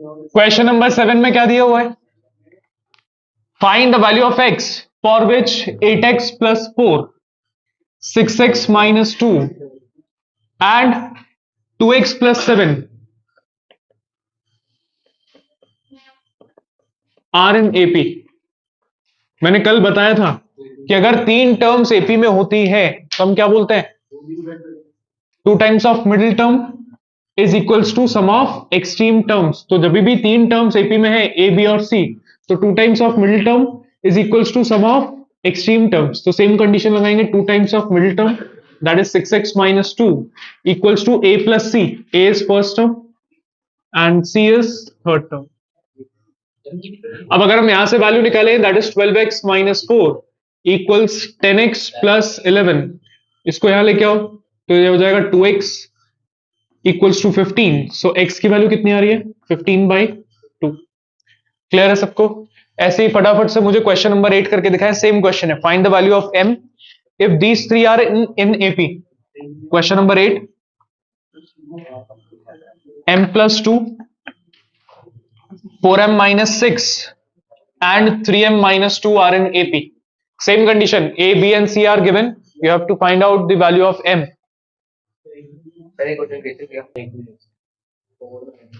Question number 7 में क्या दिया हुआ है? Find the value of x for which 8x plus 4 6x minus 2 and 2x plus 7 are in AP. मैंने कल बताया था कि अगर तीन टर्म्स एपी में होती है तो हम क्या बोलते हैं? Two times of middle term is equals to sum of extreme terms. तो जब भी तीन टर्म्स एपी में है ए बी और सी, तो two times of middle term is equals to sum of extreme terms. तो सेम कंडीशन लगाएंगे, two times of middle term that is 6x minus 2 equals to a plus c. a is first term and c is third term. अब अगर हम यहां से value निकालें that is 12x minus 4 equals 10x plus 11, इसको यहां लेके आओ तो ये हो जाएगा 2x equals to 15। So x की वैल्यू कितनी आ रही है? 15/2। क्लियर है सबको? ऐसे ही फटाफट से मुझे क्वेश्चन नंबर 8 करके दिखाएं। सेम क्वेश्चन है, find the value of m if these three are in AP. Question number 8, m plus 2 4m minus 6 and 3m minus 2 are in AP. Same condition, A, B and C are given. You have to find out the value of m.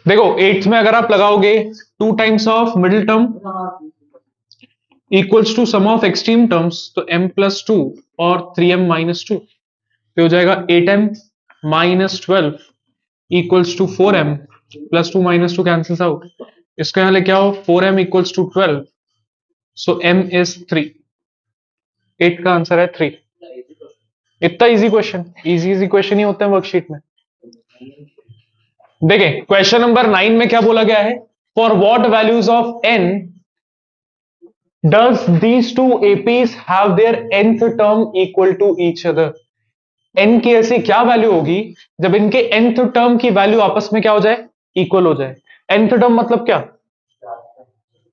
देखो 8th में अगर आप लगाओगे two times of middle term equals to sum of extreme terms, तो m plus 2 और 3m minus 2 तो हो जाएगा 8m minus 12 equals to 4m plus 2 minus 2 cancels out. इसको यहां लेके आओ, 4m equals to 12, so m is 3। 8 का आंसर है 3। इतना इजी क्वेश्चन, इजी क्वेश्चन ही होते हैं वर्कशीट में। देखें क्वेश्चन नंबर 9 में क्या बोला गया है? For what values of n does these two APs have their nth term equal to each other. n की ऐसी क्या वैल्यू होगी जब इनके nth टर्म की वैल्यू आपस में क्या हो जाए? इक्वल हो जाए। nth टर्म मतलब क्या?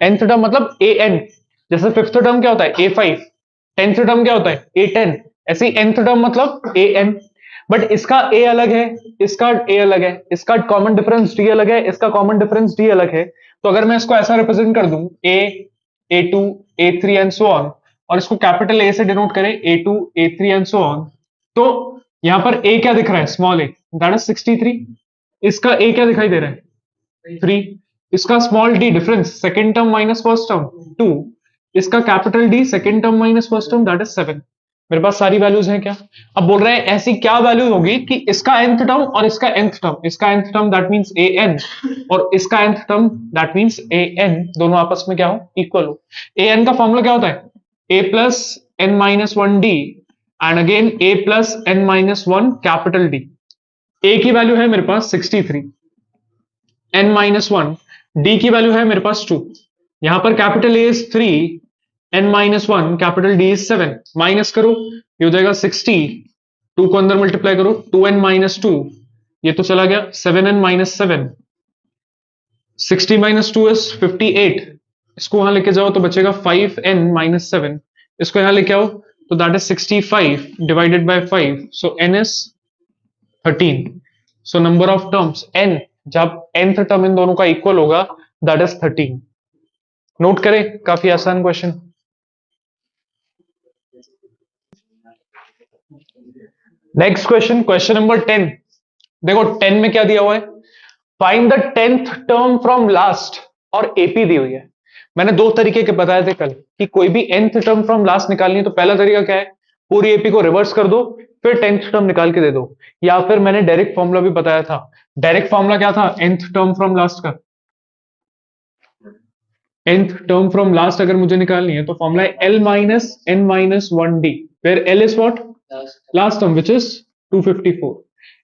nth टर्म मतलब an। जैसे फिफ्थ टर्म क्या होता है? a5। 10th टर्म क्या होता है? a10। ऐसे ही nth टर्म मतलब an। बट इसका a अलग है, इसका a अलग है, इसका कॉमन डिफरेंस d अलग है, इसका कॉमन डिफरेंस d अलग है। तो अगर मैं इसको ऐसा रिप्रेजेंट कर दूं a, a2, a3 and so on, और इसको कैपिटल A से डिनोट करें a2, a3 and so on, तो यहां पर a क्या दिख रहा है? Small a, that is 63। इसका a क्या दिखाई दे रहा है? 3। इसका small d difference, second term minus first term 2। इसका capital D second term minus first term that is 7। मेरे पास सारी वैल्यूज हैं क्या? अब बोल रहे हैं ऐसी क्या वैल्यू होगी कि इसका nth टर्म और इसका nth टर्म, इसका nth term that means an और इसका nth term that means an दोनों आपस में क्या हो? इक्वल हो। an का फॉर्मूला क्या होता है? a plus n minus 1d and again a plus n minus 1 capital D। a की वैल्यू है मेरे पास 63, n माइनस 1, d की वैल्यू है मेरे पास 2। यहां पर capital A is 3, n minus 1, capital D is 7। Minus करो, ये हो जाएगा 60, 2 को अंदर मल्टीप्लाई करो, 2n माइनस 2, ये तो चला गया 7n माइनस 7, 60 माइनस 2 इज 58। इसको वहां लेके जाओ तो बचेगा 5n माइनस 7। इसको यहां लेके आओ तो that is 65 divided by 5, so n is 13। So number of terms n जब nth टर्म इन दोनों का इक्वल होगा दैट इज 13। नोट करें, काफी आसान question. Next question, question number 10। देखो 10 में क्या दिया हुआ है? Find the 10th term from last, और एपी दी हुई है। मैंने दो तरीके के बताए थे कल कि कोई भी nth टर्म फ्रॉम लास्ट निकालनी है तो पहला तरीका क्या है? पूरी एपी को रिवर्स कर दो, फिर 10th टर्म निकाल के दे दो। या फिर मैंने डायरेक्ट फॉर्मूला भी बताया था। डायरेक्ट फॉर्मूला क्या था nth टर्म फ्रॉम लास्ट का? nth टर्म फ्रॉम लास्ट अगर मुझे निकालनी है तो फॉर्मूला है l minus n minus 1d, where l is what? Last term which is 254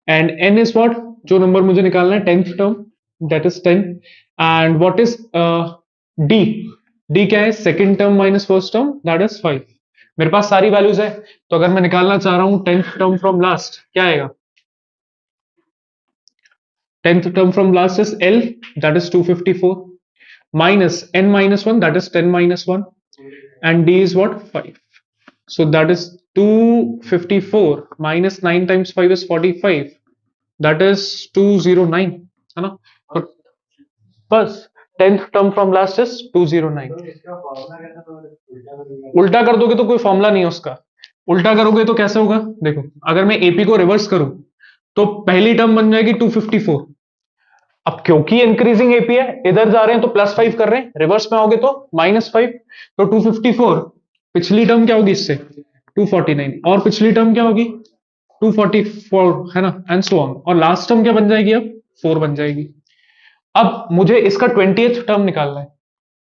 and n is what? जो नंबर मुझे निकालना है 10th term that is 10 and what is d? d क्या है? Second term minus first term that is 5। मेरे पास सारी values है, तो अगर मैं निकालना चाह रहा हूं 10th टर्म फ्रॉम लास्ट, क्या आएगा? 10th term from last is L, that is 254, minus n minus 1, that is 10 minus 1, and D is what? 5. So that is 254 minus 9 times 5 is 45, that is 209, है ना? बस 10th term from last is 209। उल्टा कर दोगे तो कोई formula नहीं है उसका। उल्टा करोगे तो कैसे होगा, देखो अगर मैं एपी को रिवर्स करूं तो पहली टर्म बन जाएगी 254। अब क्योंकि इंक्रीजिंग एपी है, इधर जा रहे हैं तो +5 कर रहे हैं, रिवर्स में आओगे तो -5, तो 254। पिछली टर्म क्या होगी इससे 249, और पिछली टर्म क्या होगी 244, है ना, एंड सो ऑन। और लास्ट टर्म क्या बन जाएगी अब 4 बन जाएगी। अब मुझे इसका 20th टर्म निकालना है,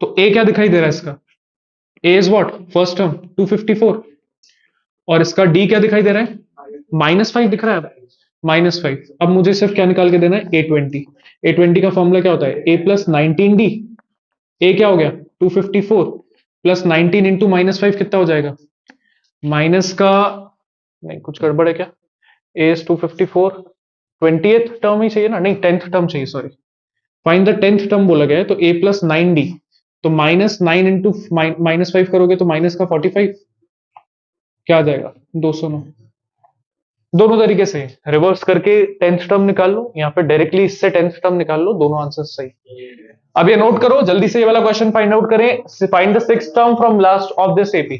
तो ए क्या दिखाई दे रहा है इसका, ए इज व्हाट फर्स्ट टर्म 254, और इसका डी क्या दिखाई दे रहा है -5 दिख रहा है, -5। अब मुझे सिर्फ क्या निकाल के देना है A20। A20 का फॉर्मूला क्या होता है A प्लस 19D। ए क्या हो गया 254 प्लस 19 इंटू -5 कितना हो जाएगा, माइनस का, नहीं कुछ गड़बड़ है क्या, ए इज 254, 20th टर्म ही चाहिए ना, नहीं 10th टर्म चाहिए, sorry. Find the 10th term बोला गया है, तो A प्लस 9D, तो -9 इंटू -5 करोगे तो माइनस का 45, क्या आ जाएगा 209। दोनों तरीके से रिवर्स करके 10th टर्म निकाल लो, यहाँ पे डायरेक्टली इससे 10th टर्म निकाल लो, दोनों आंसर सही। अब ये नोट करो, जल्दी से ये वाला क्वेश्चन फाइंड आउट करें। Find the 6th term from last of this AP.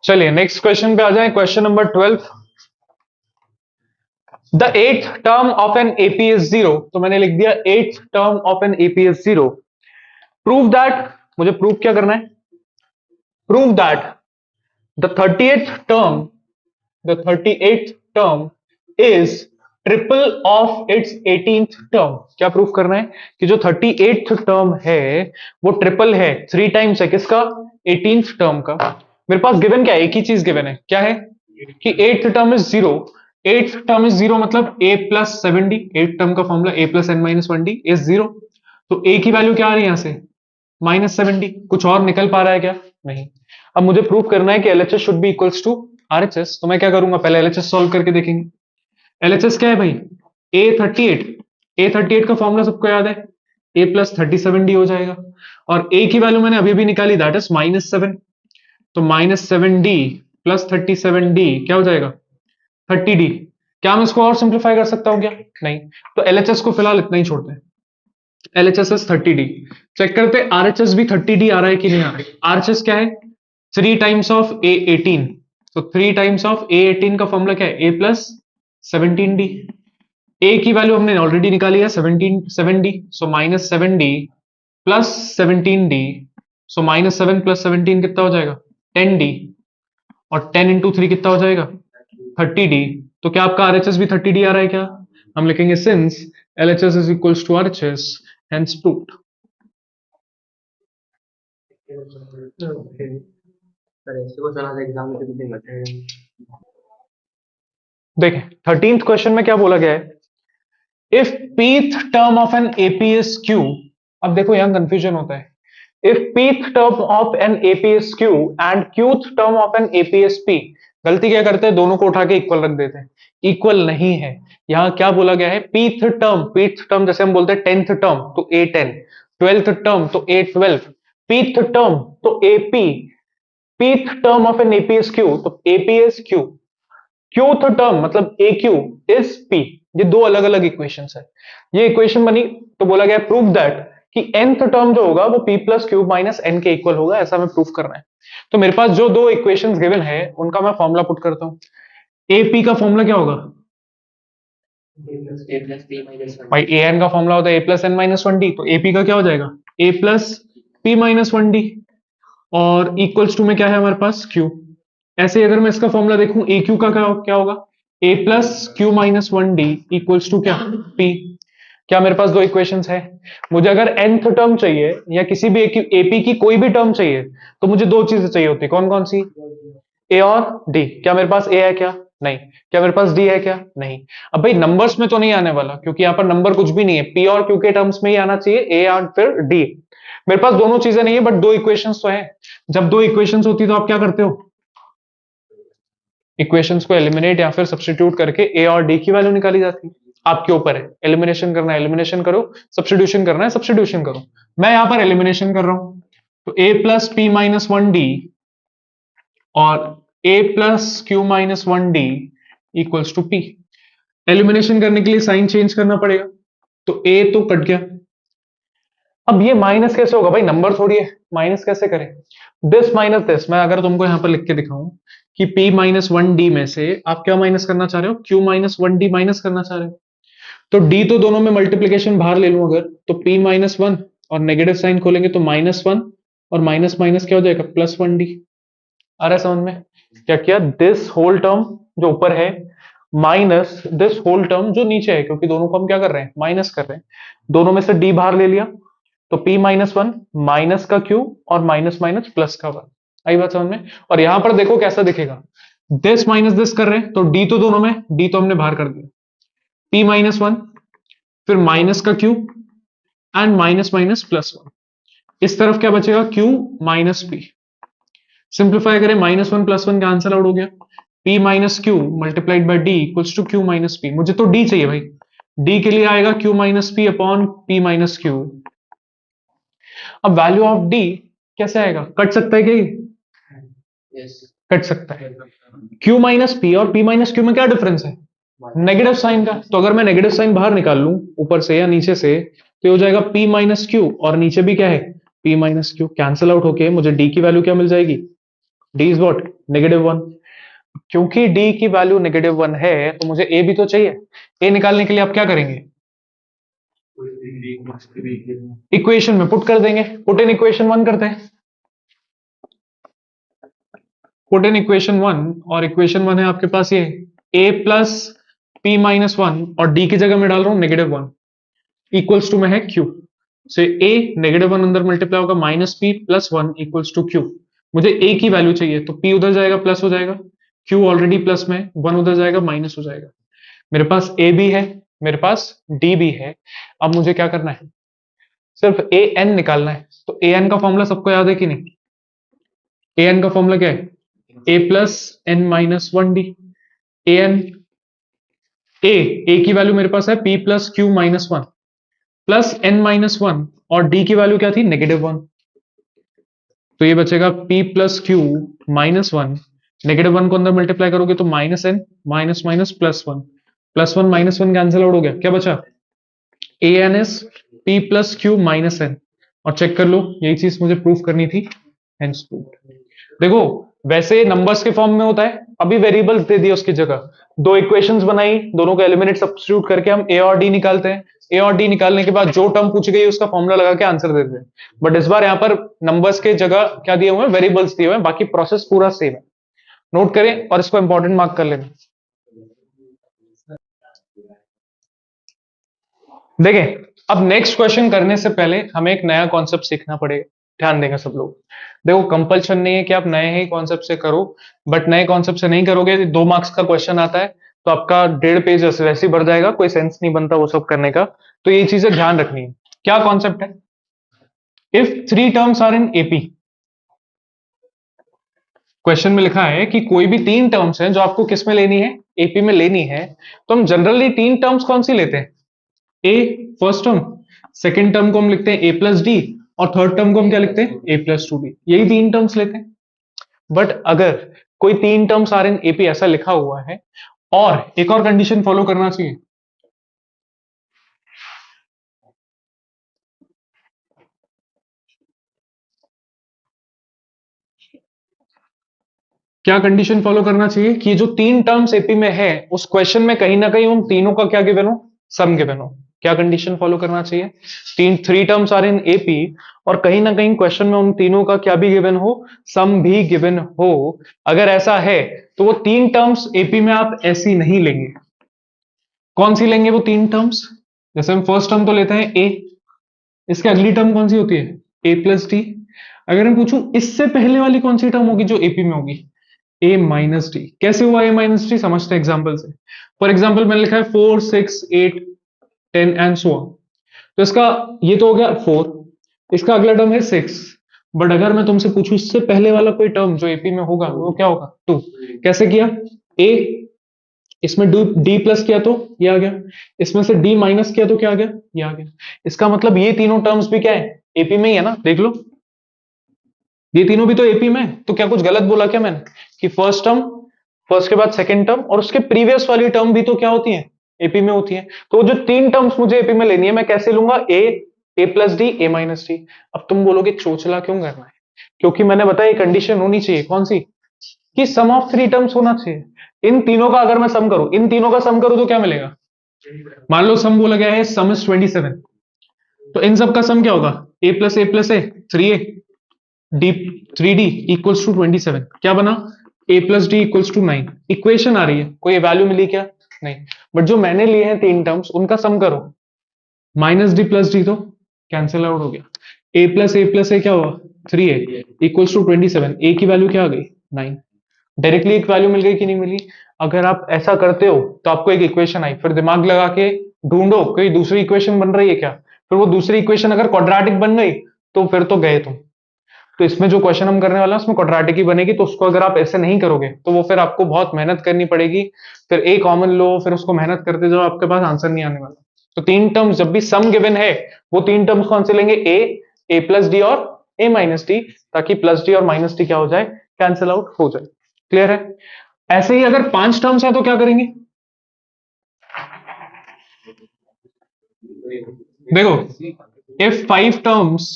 चलिए नेक्स्ट क्वेश्चन पे आ जाएं, question number 12। The 8th term of an AP is 0, तो मैंने लिख दिया 8th term of an AP is 0। Prove that, मुझे prove क्या करना है, prove that the 38th term, the 38th term is triple of its 18th term. क्या proof करना है कि जो 38th टर्म है वो ट्रिपल है, 3 टाइम्स है किसका 18th टर्म का। मेरे पास गिवन क्या है, एक ही चीज गिवन है, क्या है कि 8th term is 0, 8th term is 0 मतलब a plus 7d, 8th term का formula a plus n minus 1d is 0। तो a की वैल्यू क्या आ रही है यहां से -7d, कुछ और निकल पा रहा है क्या, नहीं। अब मुझे प्रूफ करना है कि LHS should be equals to RHS, तो मैं क्या करूंगा, पहले LHS सॉल्व करके देखेंगे। LHS क्या है भाई A38, A38 का फॉर्मूला सबको याद है, a प्लस 37d हो जाएगा, और a की वैल्यू मैंने अभी भी निकाली, दैट इज -7, तो -7d प्लस 37d क्या हो जाएगा 30d। क्या मैं इसको और सिंप्लीफाई कर सकता हूं क्या, नहीं। तो LHS को फिलहाल इतना ही छोड़ते हैं, LHS इज 30d। चेक करते हैं RHS भी 30d आ रहा है कि नहीं आ रहा है। RHS क्या है 3 टाइम्स ऑफ A18, तो 3 टाइम्स ऑफ A18 का फॉर्मूला क्या है a प्लस 17d। a की वैल्यू हमने ऑलरेडी निकाली है 7d, सो -7d प्लस 17d, सो -7 प्लस 17 कितना हो जाएगा 10d, और 10 इंटू 3 कितना हो जाएगा 30d। तो क्या आपका RHS भी 30d आ रहा है क्या, हम लिखेंगे since LHS is equals to RHS, hence proved. देखें 13th क्वेश्चन में क्या बोला गया है, if pth term of an AP is q। अब देखो यहां कंफ्यूजन होता है, if pth term of an AP is q and qth term of an AP is p। गलती क्या करते हैं, दोनों को उठा के इक्वल रख देते हैं, इक्वल नहीं है। यहां क्या बोला गया है pth टर्म जैसे हम बोलते हैं 10th टर्म तो a10, 12th टर्म तो a12, pth टर्म तो ap, pth term of an AP is q तो ap is q, qth term मतलब aq इज p। ये दो अलग अलग इक्वेशंस है। ये इक्वेशन बनी तो बोला गया प्रूव दैट कि nth टर्म जो होगा वो p plus cube minus n के इक्वल होगा, ऐसा हमें प्रूफ करना है। तो मेरे पास जो दो इक्वेशंस गिवन है उनका मैं फॉर्मूला पुट करता हूं। AP का फॉर्मूला क्या होगा भाई, an का फॉर्मूला होता है a plus n minus 1d, तो AP का क्या हो जाएगा a plus p minus 1d, और इक्वल्स टू में क्या है हमारे पास q। ऐसे अगर मैं इसका फॉर्मूला देखूं AQ का क्या होगा a plus q minus 1d equals to क्या p। क्या मेरे पास दो इक्वेशंस है, मुझे अगर nth टर्म चाहिए या किसी भी AP की कोई भी टर्म चाहिए तो मुझे दो चीजें चाहिए होती है, कौन कौन सी, a और d। क्या मेरे पास a है क्या, नहीं। क्या मेरे पास d है क्या, नहीं। अब भाई नंबर्स में तो नहीं आने वाला क्योंकि यहाँ पर नंबर कुछ भी नहीं है, p और q के टर्म्स में ही आना चाहिए, a और फिर d। मेरे पास दोनों चीजें नहीं है बट दो इक्वेशंस तो है। जब दो इक्वेशंस होती तो आप क्या करते हो, इक्वेशंस को एलिमिनेट या फिर सब्स्टिट्यूट करके a और d की वैल्यू निकाली जाती है। आपके ऊपर है, एलिमिनेशन करना है एलिमिनेशन करो, सब्स्टिट्यूशन करना है सब्स्टिट्यूशन करो। मैं यहां पर एलिमिनेशन कर रहा हूं, तो a plus p minus 1d और a plus q minus 1d equals to p। Elimination करने के लिए साइन चेंज करना पड़ेगा, तो ए तो कट गया। अब ये माइनस कैसे होगा भाई, नंबर थोड़ी है, माइनस कैसे करें? दिस माइनस दिस, मैं अगर तुमको यहां पर लिख के दिखाऊं कि p माइनस वन डी में से आप क्या माइनस करना चाह रहे हो, q minus one D minus करना चाह रहे हो, तो d तो दोनों में मल्टीप्लीकेशन बाहर ले लूं अगर, तो p माइनस वन और नेगेटिव साइन खोलेंगे तो माइनस वन, और माइनस माइनस क्या हो जाएगा, प्लस वन डी। आ रहा है समझ में? क्या किया, दिस होल टर्म जो ऊपर है माइनस दिस होल टर्म जो नीचे है, क्योंकि दोनों को हम क्या कर रहे हैं, माइनस कर रहे हैं, दोनों में से d बाहर ले लिया, तो p माइनस वन माइनस का q और माइनस माइनस प्लस का वन। आई बात समझ में? और यहां पर देखो कैसा दिखेगा, दिस माइनस दिस कर रहे हैं तो d तो दोनों में, d तो हमने बाहर कर दिया, p माइनस वन फिर माइनस का q and minus minus plus one, इस तरफ क्या बचेगा, q माइनस p। सिंप्लीफाई करें, minus one plus one cancel out हो गया, p minus q multiplied by d equals to q minus p। मुझे तो d चाहिए भाई, d के लिए आएगा q minus p upon p minus Q. अब वैल्यू ऑफ d कैसे आएगा, कट सकता है क्या ये? कट सकता है। q माइनस p और p माइनस क्यू में क्या डिफरेंस है, नेगेटिव साइन का, तो अगर मैं नेगेटिव साइन बाहर निकाल लूं ऊपर से या नीचे से, तो हो जाएगा p माइनस क्यू और नीचे भी क्या है, p minus Q, cancel out होके मुझे d की वैल्यू क्या मिल जाएगी, d is what, negative one. क्योंकि d की वैल्यू नेगेटिव वन है तो मुझे a भी तो चाहिए, a निकालने के लिए आप क्या करेंगे, इक्वेशन में पुट कर देंगे, पुट इन इक्वेशन वन करते हैं, पुट इन इक्वेशन वन, और इक्वेशन वन है आपके पास ये a plus P minus one और d की जगह में डाल रहा हूं नेगेटिव वन, इक्वल्स टू में है q, से a नेगेटिव वन अंदर मल्टीप्लाई होगा, minus p plus one equals to q। मुझे a की वैल्यू चाहिए तो p उधर जाएगा प्लस हो जाएगा, q ऑलरेडी प्लस में, वन उधर जाएगा माइनस हो जाएगा। मेरे पास a भी है, मेरे पास d भी है, अब मुझे क्या करना है, सिर्फ a n निकालना है। तो a n का फॉर्मूला सबको याद है कि नहीं, a n का फॉर्मूला क्या है, a plus n minus one d, a n, a की वैल्यू मेरे पास है p plus q minus one plus n minus one, और d की वैल्यू क्या थी, नेगेटिव वन, तो ये बचेगा p plus q minus one, negative one को अंदर मल्टीप्लाई करोगे तो minus n minus minus plus one minus one cancel out हो गया, क्या बचा, a n s p plus q minus N, और चेक कर लो यही चीज मुझे प्रूफ करनी थी, हेंस प्रूव्ड। देखो वैसे नंबर्स के फॉर्म में होता है, अभी वेरिएबल्स दे दिए उसकी जगह, दो इक्वेशंस बनाई, दोनों को एलिमिनेट सब्स्टिट्यूट करके हम ए और डी निकालते हैं, ए और डी निकालने के बाद जो टर्म पूछी गई उसका फॉर्मूला लगा के आंसर दे देते हैं। बट इस बार यहां पर नंबर्स के जगह क्या दिए हुए हैं, वेरिएबल्स दिए हुए हैं, बाकी प्रोसेस पूरा सेम है। नोट करें और इसको इंपॉर्टेंट मार्क कर लेना। देखें, अब नेक्स्ट क्वेश्चन करने से पहले हमें एक नया कॉन्सेप्ट सीखना पड़ेगा, ध्यान देंगे सब लोग। देखो कंपल्शन नहीं है कि आप नए ही कॉन्सेप्ट से करो, बट नए कॉन्सेप्ट से नहीं करोगे, 2 मार्क्स का क्वेश्चन आता है तो आपका 1.5 पेज वैसे ही भर जाएगा, कोई सेंस नहीं बनता वो सब करने का। तो ये चीजें ध्यान रखनी है। क्या कॉन्सेप्ट है, if 3 terms are in AP, question में लिखा है कि कोई भी 3 टर्म्स हैं जो आपको किस में लेनी है, एपी में लेनी है, तो हम जनरली 3 टर्म्स कौन सी लेते हैं, ए फर्स्ट टर्म, सेकेंड टर्म को हम लिखते हैं ए प्लस डी, और थर्ड टर्म को हम क्या लिखते हैं, ए प्लस टू डी, यही 3 टर्म्स लेते हैं। बट अगर कोई 3 टर्म्स आर इन एपी ऐसा लिखा हुआ है, और एक और कंडीशन फॉलो करना चाहिए, क्या कंडीशन फॉलो करना चाहिए कि जो 3 टर्म्स एपी में है उस क्वेश्चन में कहीं ना कहीं उन तीनों का क्या गिवन हो, सम गिवन हो। क्या कंडीशन फॉलो करना चाहिए, 3 टर्म्स आर इन एपी, और कहीं ना कहीं क्वेश्चन में उन तीनों का क्या भी गिवन हो, सम भी गिवन हो। अगर ऐसा है तो वो 3 टर्म्स एपी में आप ऐसी नहीं लेंगे। कौन सी लेंगे वो 3 टर्म्स, जैसे हम फर्स्ट टर्म तो लेते हैं ए, इसके अगली टर्म कौन सी होती है, ए प्लस डी। अगर मैं पूछूं इससे पहले वाली कौन सी टर्म होगी जो एपी में होगी, ए माइनस डी। कैसे हुआ ए माइनस डी, समझते हैं एग्जाम्पल से। फॉर एग्जाम्पल मैंने लिखा है 4 6 8 10 एंड सो ऑन, तो इसका ये तो हो गया 4, इसका अगला टर्म है 6, बट अगर मैं तुमसे पूछूं इससे पहले वाला कोई टर्म जो एपी में होगा वो क्या होगा, 2। कैसे किया, ए इसमें डी प्लस किया तो ये आ गया, इसमें से डी माइनस किया तो क्या आ गया, ये आ गया। इसका मतलब ये तीनों टर्म्स भी क्या है, एपी में ही है ना, देख लो ये तीनों भी तो एपी में है। तो क्या कुछ गलत बोला क्या मैंने, कि फर्स्ट टर्म, फर्स्ट के बाद सेकंड टर्म और उसके प्रीवियस वाली टर्म भी तो क्या होती है, एपी में होती है। तो जो 3 टर्म्स मुझे एपी में लेनी है, मैं कैसे लूंगा? ए प्लस डी, ए माइनस डी। अब तुम बोलोगे चोचला क्यों करना है? क्योंकि मैंने बताया कंडीशन होनी चाहिए, कौन सी? कि सम ऑफ 3 टर्म्स होना चाहिए। इन तीनों का अगर मैं सम करूं, इन तीनों का सम करूं तो क्या मिलेगा? मान लो सम बोला गया है सम इज 27, तो इन सब का सम क्या होगा? A plus a 3a d 3d equals to 27। क्या बना? A plus d equals to 9। Equation आ रही है, कोई वैल्यू मिली क्या? नहीं। बट जो मैंने लिए हैं 3 टर्म्स, उनका सम करो। माइनस डी प्लस डी तो कैंसिल आउट हो गया। ए प्लस ए क्या हुआ? 3a equals to 27। ए की वैल्यू क्या आ गई? 9। डायरेक्टली एक वैल्यू मिल गई कि नहीं मिली? अगर आप ऐसा करते हो तो आपको एक इक्वेशन आई, फिर दिमाग लगा के ढूंढो कोई दूसरी इक्वेशन बन रही है क्या। फिर वो दूसरी इक्वेशन अगर क्वाड्रेटिक बन गई तो फिर तो गए तुम। तो इसमें जो क्वेश्चन हम करने वाला है उसमें क्वाड्रेटिक ही बनेगी, तो उसको अगर आप ऐसे नहीं करोगे तो वो फिर आपको बहुत मेहनत करनी पड़ेगी। फिर ए कॉमन लो, फिर उसको मेहनत करते जाओ, आपके पास आंसर नहीं आने वाला। तो 3 टर्म्स जब भी सम गिवन है, वो 3 टर्म्स कौन से लेंगे? ए प्लस डी और ए माइनस डी, ताकि प्लस डी और माइनस डी क्या हो जाए? कैंसिल आउट हो जाए। क्लियर है? ऐसे ही अगर 5 टर्म्स है तो क्या करेंगे? देखो, if 5 terms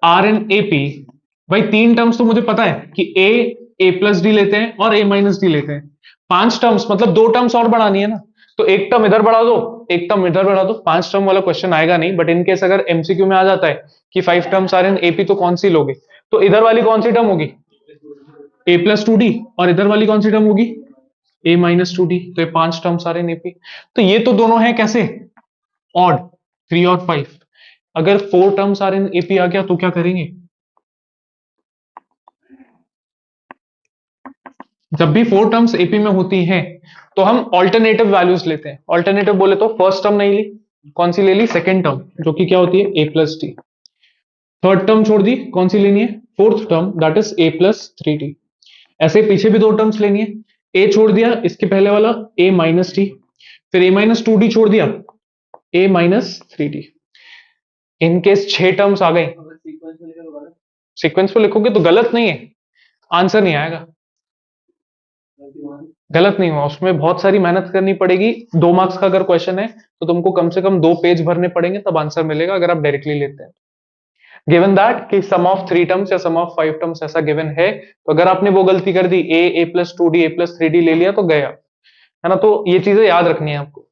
are an AP, भाई 3 टर्म्स तो मुझे पता है कि ए प्लस डी लेते हैं और ए माइनस डी लेते हैं। 5 टर्म्स मतलब 2 टर्म्स और बढ़ानी है ना, तो एक टर्म इधर बढ़ा दो, एक टर्म इधर बढ़ा दो। 5 टर्म वाला क्वेश्चन आएगा नहीं, बट इनकेस अगर एमसीक्यू में आ जाता है कि 5 टर्म्स आर एन एपी, तो कौन सी लोगे? तो इधर वाली कौन सी टर्म होगी? ए प्लस टू डी। और इधर वाली कौन सी टर्म होगी? ए माइनस टू डी। तो ये 5 टर्म्स आ रहे हैं एपी। तो ये तो दोनों है कैसे? ऑड, 3 और 5। अगर 4 टर्म्स आ रहे हैं एपी आ गया तो क्या करेंगे? जब भी 4 टर्म्स एपी में होती हैं तो हम ऑल्टरनेटिव वैल्यूज लेते हैं। ऑल्टरनेटिव बोले तो फर्स्ट टर्म नहीं ली, कौन सी ले ली? सेकेंड टर्म, जो कि क्या होती है? A plus D. Third term छोड़ दी, कौन सी लेनी है? Fourth term, that is A plus 3d। ऐसे पीछे भी 2 टर्म्स लेनी है। ए छोड़ दिया, इसके पहले वाला ए माइनस डी, फिर ए माइनस टू डी छोड़ दिया, ए माइनस 3d। इनकेस 6 टर्म्स आ गए, सीक्वेंस पे लिखोगे तो गलत नहीं है, आंसर नहीं आएगा। गलत नहीं हुआ, उसमें बहुत सारी मेहनत करनी पड़ेगी। 2 मार्क्स का अगर क्वेश्चन है तो तुमको कम से कम 2 पेज भरने पड़ेंगे, तब आंसर मिलेगा अगर आप डायरेक्टली लेते हैं। गिवन दैट कि सम ऑफ 3 टर्म्स या सम ऑफ 5 टर्म्स ऐसा गिवन है, तो अगर आपने वो गलती कर दी, ए प्लस टू डी, ए प्लस 3d ले लिया तो गया, है ना। तो ये चीजें याद रखनी है आपको।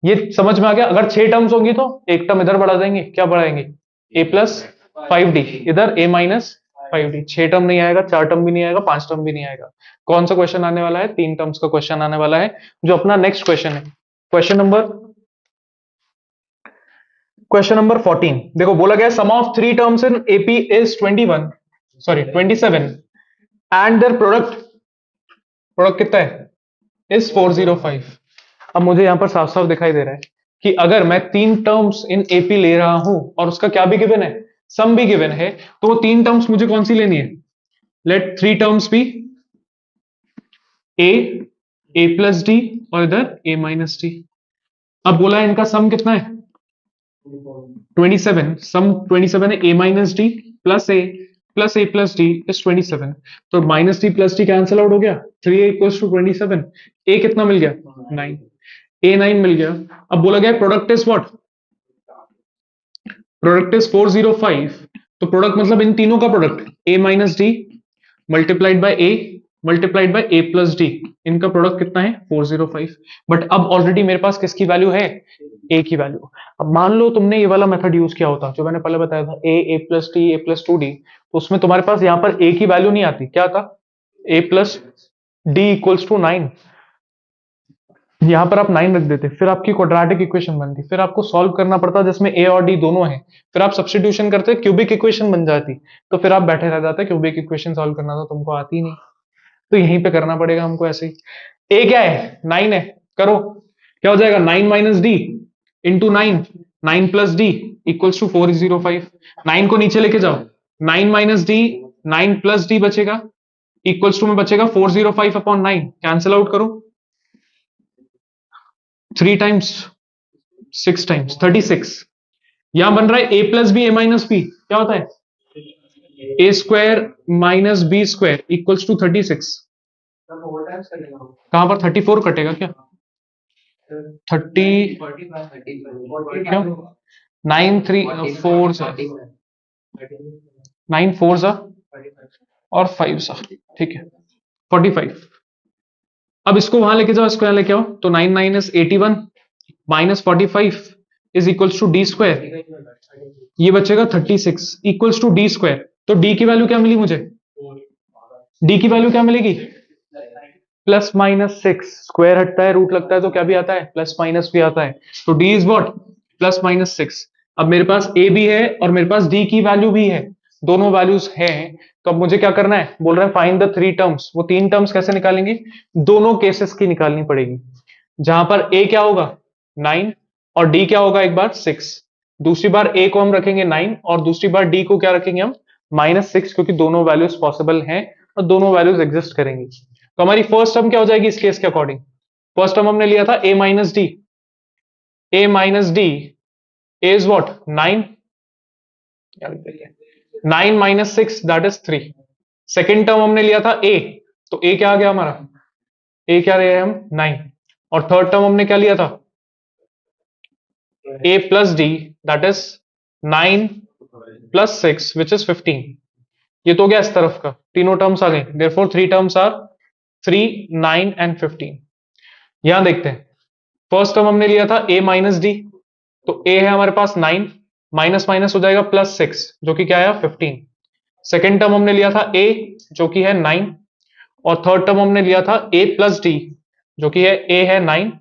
ये समझ में आ गया? अगर 6 टर्म्स होंगी तो एक टर्म इधर बढ़ा देंगे, क्या बढ़ाएंगे? ए प्लस 5d, इधर ए माइनस 5d। 6 टर्म नहीं आएगा, 4 टर्म भी नहीं आएगा, 5 टर्म भी नहीं आएगा। कौन सा क्वेश्चन आने वाला है? 3 टर्म्स का क्वेश्चन आने वाला है, जो अपना नेक्स्ट क्वेश्चन है। Question number 14। देखो बोला गया sum of 3 terms in AP is 27 and their product, product कितना है? इज 405। अब मुझे यहां पर साफ साफ दिखाई दे रहा है कि अगर मैं 3 टर्म्स इन एपी ले रहा हूं और उसका क्या भी गिवन है? सम भी गिवन है, तो वो 3 टर्म्स मुझे कौन सी लेनी है? लेट 3 टर्म्स बी ए प्लस डी और इधर ए माइनस डी। अब बोला है इनका सम कितना है? 27। सम 27 है, a minus d plus a plus d is 27। तो minus d plus d cancel out हो गया, 3a इक्वल्स टू 27। ए कितना मिल गया? 9। ए 9 मिल गया। अब बोला गया product is what? Product is 405। तो प्रोडक्ट मतलब इन तीनों का product, A minus D multiplied by A plus D, इनका प्रोडक्ट कितना है? 405। बट अब ऑलरेडी मेरे पास किसकी वैल्यू है? ए की वैल्यू। अब मान लो तुमने ये वाला मेथड यूज किया होता जो मैंने पहले बताया था, ए प्लस टी, ए प्लस टू डी, तो उसमें तुम्हारे पास यहाँ पर ए की वैल्यू नहीं आती, क्या था? ए प्लस डी इक्वल्स टू 9। यहां पर आप 9 रख देते, फिर आपकी क्वाड्रेटिक इक्वेशन बनती, फिर आपको सॉल्व करना पड़ता जिसमें ए और डी दोनों है, फिर आप सब्स्टिट्यूशन करते, क्यूबिक इक्वेशन बन जाती, तो फिर आप बैठे रह जाते, क्यूबिक इक्वेशन सॉल्व करना था तुमको आती नहीं, तो यहीं पे करना पड़ेगा हमको ऐसे ही। ए क्या है? 9 है, करो, क्या हो जाएगा? 9 minus d into 9, 9 plus d equals to 405। 9 को नीचे लेके जाओ, 9 माइनस डी, 9 प्लस डी बचेगा, इक्वल्स टू में बचेगा 405 अपॉन 9, कैंसिल आउट करो, 3 टाइम्स 6 टाइम्स 36। यहां बन रहा है a plus b, a minus b, क्या होता है? A square minus b square equals to 36। कहां पर 34 कटेगा क्या? 30 क्यों 9 3 4 9 4 और 5 सा, ठीक है 45। अब इसको वहां लेके जाओ, इसको यहां लेके आओ, तो 9 9 is 81 minus 45 is equals to d square, ये बचेगा 36 इक्वल्स टू डी स्क्वायर। तो डी की वैल्यू क्या मिली मुझे, डी की वैल्यू क्या मिलेगी, प्लस माइनस 6, स्क्वायर हटता है रूट लगता है तो क्या भी आता है, प्लस माइनस भी आता है। तो D is what, plus minus 6। अब मेरे पास ए भी है और मेरे पास डी की वैल्यू भी है, दोनों वैल्यूज हैं। तो अब मुझे क्या करना है, बोल रहे हैं फाइंड द थ्री टर्म्स। वो तीन टर्म्स कैसे निकालेंगे, दोनों केसेस की निकालनी पड़ेगी, जहां पर ए क्या होगा 9 और डी क्या होगा एक बार 6। दूसरी बार ए को हम रखेंगे 9 और दूसरी बार डी को क्या रखेंगे हम -6, क्योंकि दोनों वैल्यूज पॉसिबल हैं और दोनों वैल्यूज एग्जिस्ट करेंगी। तो हमारी फर्स्ट टर्म क्या हो जाएगी इस केस के अकॉर्डिंग, फर्स्ट टर्म हमने लिया था a minus d, a minus D is what 9, 9 minus 6 that is 3। Second term हमने लिया था a, तो a क्या आ गया हमारा, a क्या रहे हम 9, और थर्ड टर्म हमने क्या लिया था a plus D that is 9 plus 6 which is 15। ये तो गया इस तरफ का, तीनों टर्म्स आ गए, therefore three terms are 3 9 and 15। यहां देखते हैं, फर्स्ट टर्म हमने लिया था a माइनस डी, तो a है हमारे पास 9, माइनस माइनस हो जाएगा प्लस 6 जो कि क्या आया 15। सेकेंड टर्म हमने लिया था a जो कि है 9, और थर्ड टर्म हमने लिया था a प्लस डी जो कि है a है 9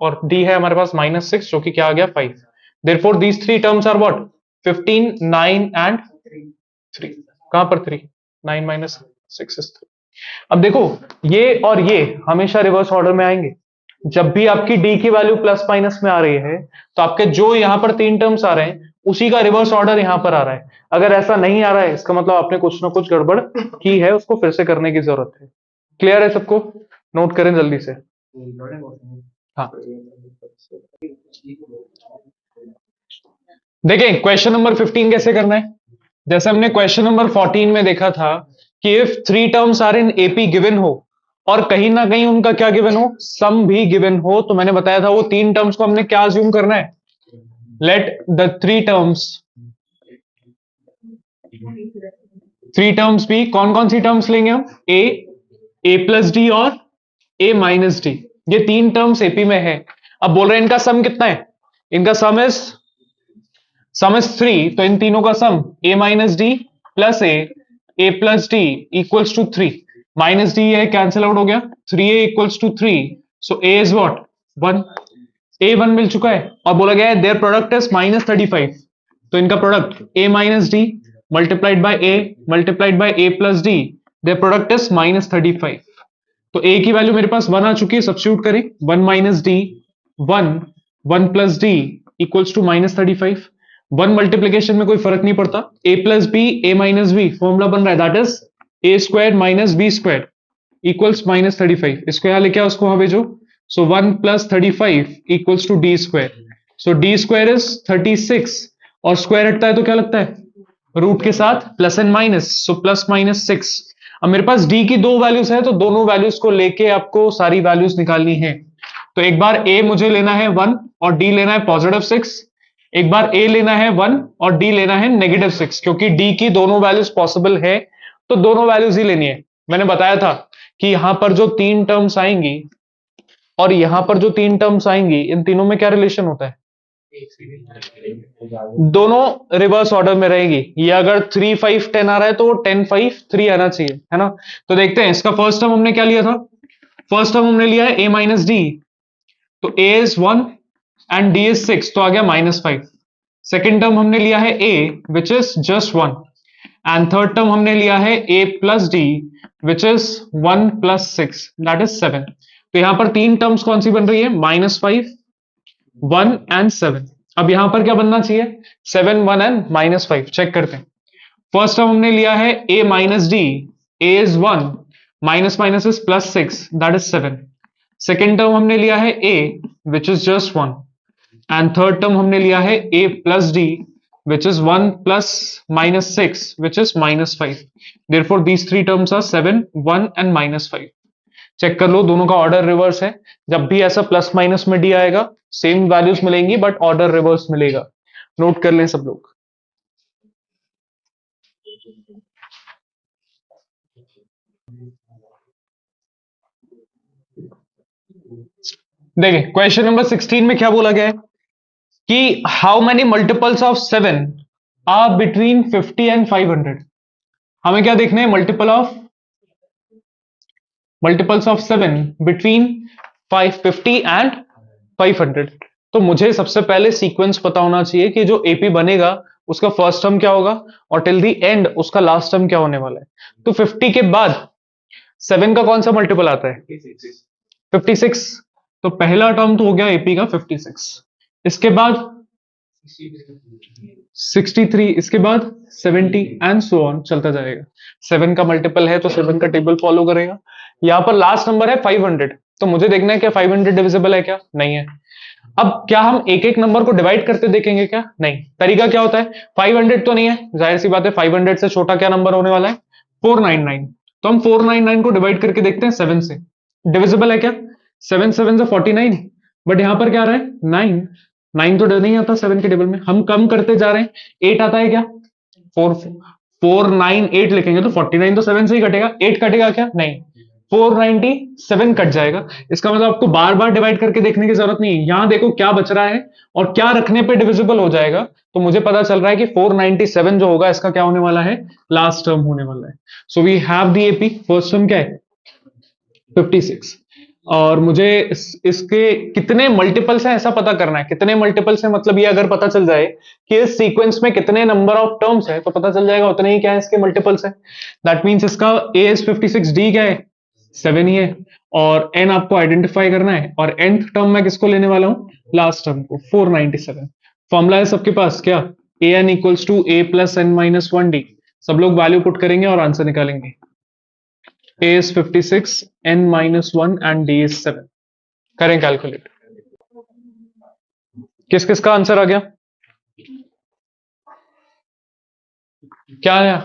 और d है हमारे पास -6 जो कि क्या आ गया 5। Therefore these three terms are what 15 9 and 3। कहां पर 3, 9 माइनस 6 इज 3। अब देखो ये और ये हमेशा रिवर्स ऑर्डर में आएंगे, जब भी आपकी डी की वैल्यू प्लस माइनस में आ रही है तो आपके जो यहां पर तीन टर्म्स आ रहे हैं उसी का रिवर्स ऑर्डर यहां पर आ रहा है। अगर ऐसा नहीं आ रहा है इसका मतलब आपने कुछ ना कुछ गड़बड़ की है, उसको फिर से करने की जरूरत है। क्लियर है सबको, नोट करें जल्दी से। हाँ देखें क्वेश्चन नंबर 15 कैसे करना है, जैसे हमने क्वेश्चन नंबर 14 में देखा था कि if three terms are in AP given हो और कहीं ना कहीं उनका क्या गिवन हो, सम भी गिवन हो, तो मैंने बताया था वो तीन टर्म्स को हमने क्या अज्यूम करना है, लेट द थ्री टर्म्स भी कौन कौन सी टर्म्स लेंगे हम, ए प्लस डी और ए माइनस डी, ये तीन टर्म्स एपी में है। अब बोल रहे हैं इनका सम कितना है, इनका सम इज 3, तो इन तीनों का sum a minus d plus a plus d equals to 3, minus d है कैंसिल आउट हो गया, 3a equals to 3, so a is what 1, a 1 मिल चुका है और बोला गया है देयर प्रोडक्ट इज -35, तो इनका product a minus D multiplied by a plus D, their product is -35। तो a की वैल्यू मेरे पास 1 आ चुकी है, सब्स्टिट्यूट करें 1 minus d 1 plus d equals to -35। 1 multiplication में कोई फर्क नहीं पड़ता, a plus b a minus b formula बन रहा है that is a square minus b square equals -35। इसको यहां लेके आओ, उसको वहां भेजो, so 1 plus 35 equals to d square, so d square is 36 और स्क्वायर हटता है तो क्या लगता है रूट के साथ plus and minus, so plus -6। अब मेरे पास डी की दो वैल्यूज है तो दोनों वैल्यूज को लेके आपको सारी वैल्यूज निकालनी है। तो एक बार a मुझे लेना है 1 और d लेना है +6, एक बार a लेना है 1 और d लेना है -6, क्योंकि d की दोनों वैल्यूज पॉसिबल है तो दोनों वैल्यूज ही लेनी है। मैंने बताया था कि यहां पर जो तीन टर्म्स आएंगी और यहां पर जो तीन टर्म्स आएंगी इन तीनों में क्या रिलेशन होता है, दोनों रिवर्स ऑर्डर में रहेगी। ये अगर 3 5 10 आ रहा है तो 10 5 3 आना चाहिए, है ना। तो देखते हैं इसका फर्स्ट टर्म हमने क्या लिया था, फर्स्ट टर्म हमने लिया है a माइनस डी, तो a is 1 and d is 6, तो आ गया -5। सेकेंड टर्म हमने लिया है a which is just 1 and third term हमने लिया है a plus d which is 1 plus 6 that is 7। तो यहां पर तीन टर्म्स कौन सी बन रही है, -5 1 एंड 7। अब यहां पर क्या बनना चाहिए 7 1 एंड -5, चेक करते हैं। फर्स्ट टर्म हमने लिया है a minus d, a is 1 minus minus is +6 that is 7। Second term हमने लिया है a which is just 1 and third term हमने लिया है a plus d which is 1 plus -6 which is -5। Therefore these three terms are 7 1 and -5। Check कर लो, दोनों का ऑर्डर रिवर्स है। जब भी ऐसा प्लस माइनस में डी आएगा सेम वैल्यूज मिलेंगी बट ऑर्डर रिवर्स मिलेगा। नोट कर लें सब लोग। देखिए क्वेश्चन नंबर 16 में क्या बोला गया है कि how many multiples of 7 are between 50 and 500। हमें क्या देखना है, मल्टीपल्स ऑफ 7 बिटवीन 550 एंड 500। तो मुझे सबसे पहले सीक्वेंस पता होना चाहिए कि जो एपी बनेगा उसका फर्स्ट टर्म क्या होगा और टिल दी एंड उसका लास्ट टर्म क्या होने वाला है। तो 50 के बाद 7 का कौन सा मल्टीपल आता है, 56। तो पहला टर्म तो हो गया एपी का 56, इसके बाद 63, इसके बाद 70 एंड सो ऑन चलता जाएगा। 7 का मल्टीपल है तो 7 का टेबल फॉलो करेगा। यहां पर लास्ट नंबर है 500, तो मुझे देखना है क्या 500 डिविजिबल है क्या, नहीं है। अब क्या हम एक एक नंबर को डिवाइड करते देखेंगे क्या, नहीं। तरीका क्या होता है, 500 तो नहीं है, जाहिर सी बात है 500 से छोटा क्या नंबर होने वाला है, 499। तो हम 499 को डिवाइड करके देखते हैं 7 से, डिविजिबल है क्या, 7 7 से 49। बट यहां पर क्या आ रहा है 9, 9 तो नहीं आता 7 के टेबल में, हम कम करते जा रहे हैं। 8 आता है क्या, 4 4 9 8 लिखेंगे तो 49 तो 7 से ही कटेगा, 8 कटेगा क्या, नहीं, 497 कट जाएगा। इसका मतलब आपको बार बार डिवाइड करके देखने की जरूरत नहीं है, यहां देखो क्या बच रहा है और क्या रखने पे डिविजिबल हो जाएगा। तो मुझे पता चल रहा है कि 497 जो होगा इसका क्या होने वाला है, लास्ट टर्म होने वाला है। So we have the AP, first term क्या है 56। और मुझे इसके कितने मल्टीपल्स हैं ऐसा पता करना है। कितने मल्टीपल्स हैं मतलब ये अगर पता चल जाए कि इस सीक्वेंस में कितने नंबर ऑफ टर्म्स है तो पता चल जाएगा उतने ही क्या है इसके मल्टीपल्स है। दैट मींस इसका ए इज 56, डी क्या है 7 ही है, और एन आपको आइडेंटिफाई करना है। और nth टर्म मैं किसको लेने वाला हूं, लास्ट टर्म को 497। फॉर्मूला है सबके पास क्या, a n equals to a plus n minus one d. सब लोग वैल्यू पुट करेंगे और आंसर निकालेंगे। A is 56, n minus 1 and D is 7। करें कैलकुलेट, किस किस का आंसर आ गया, क्या आया,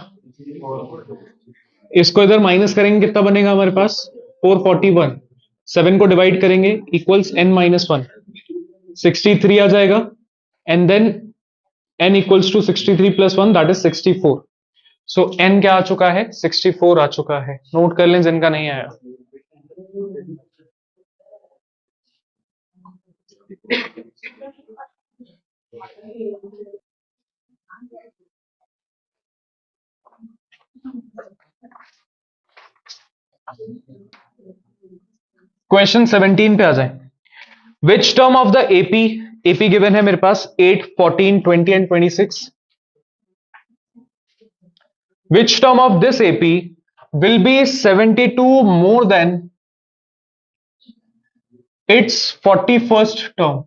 इसको इधर माइनस करेंगे कितना बनेगा हमारे पास 441। 7 को डिवाइड करेंगे इक्वल्स n माइनस 1, 63 आ जाएगा। And then n equals to 63 plus 1 that is 64। So n क्या आ चुका है 64 आ चुका है। नोट कर लें जिनका नहीं आया। क्वेश्चन 17 पे आ जाए। Which term of the AP, AP given है मेरे पास 8 14 20 and 26। Which term of this AP will be 72 more than its 41st term.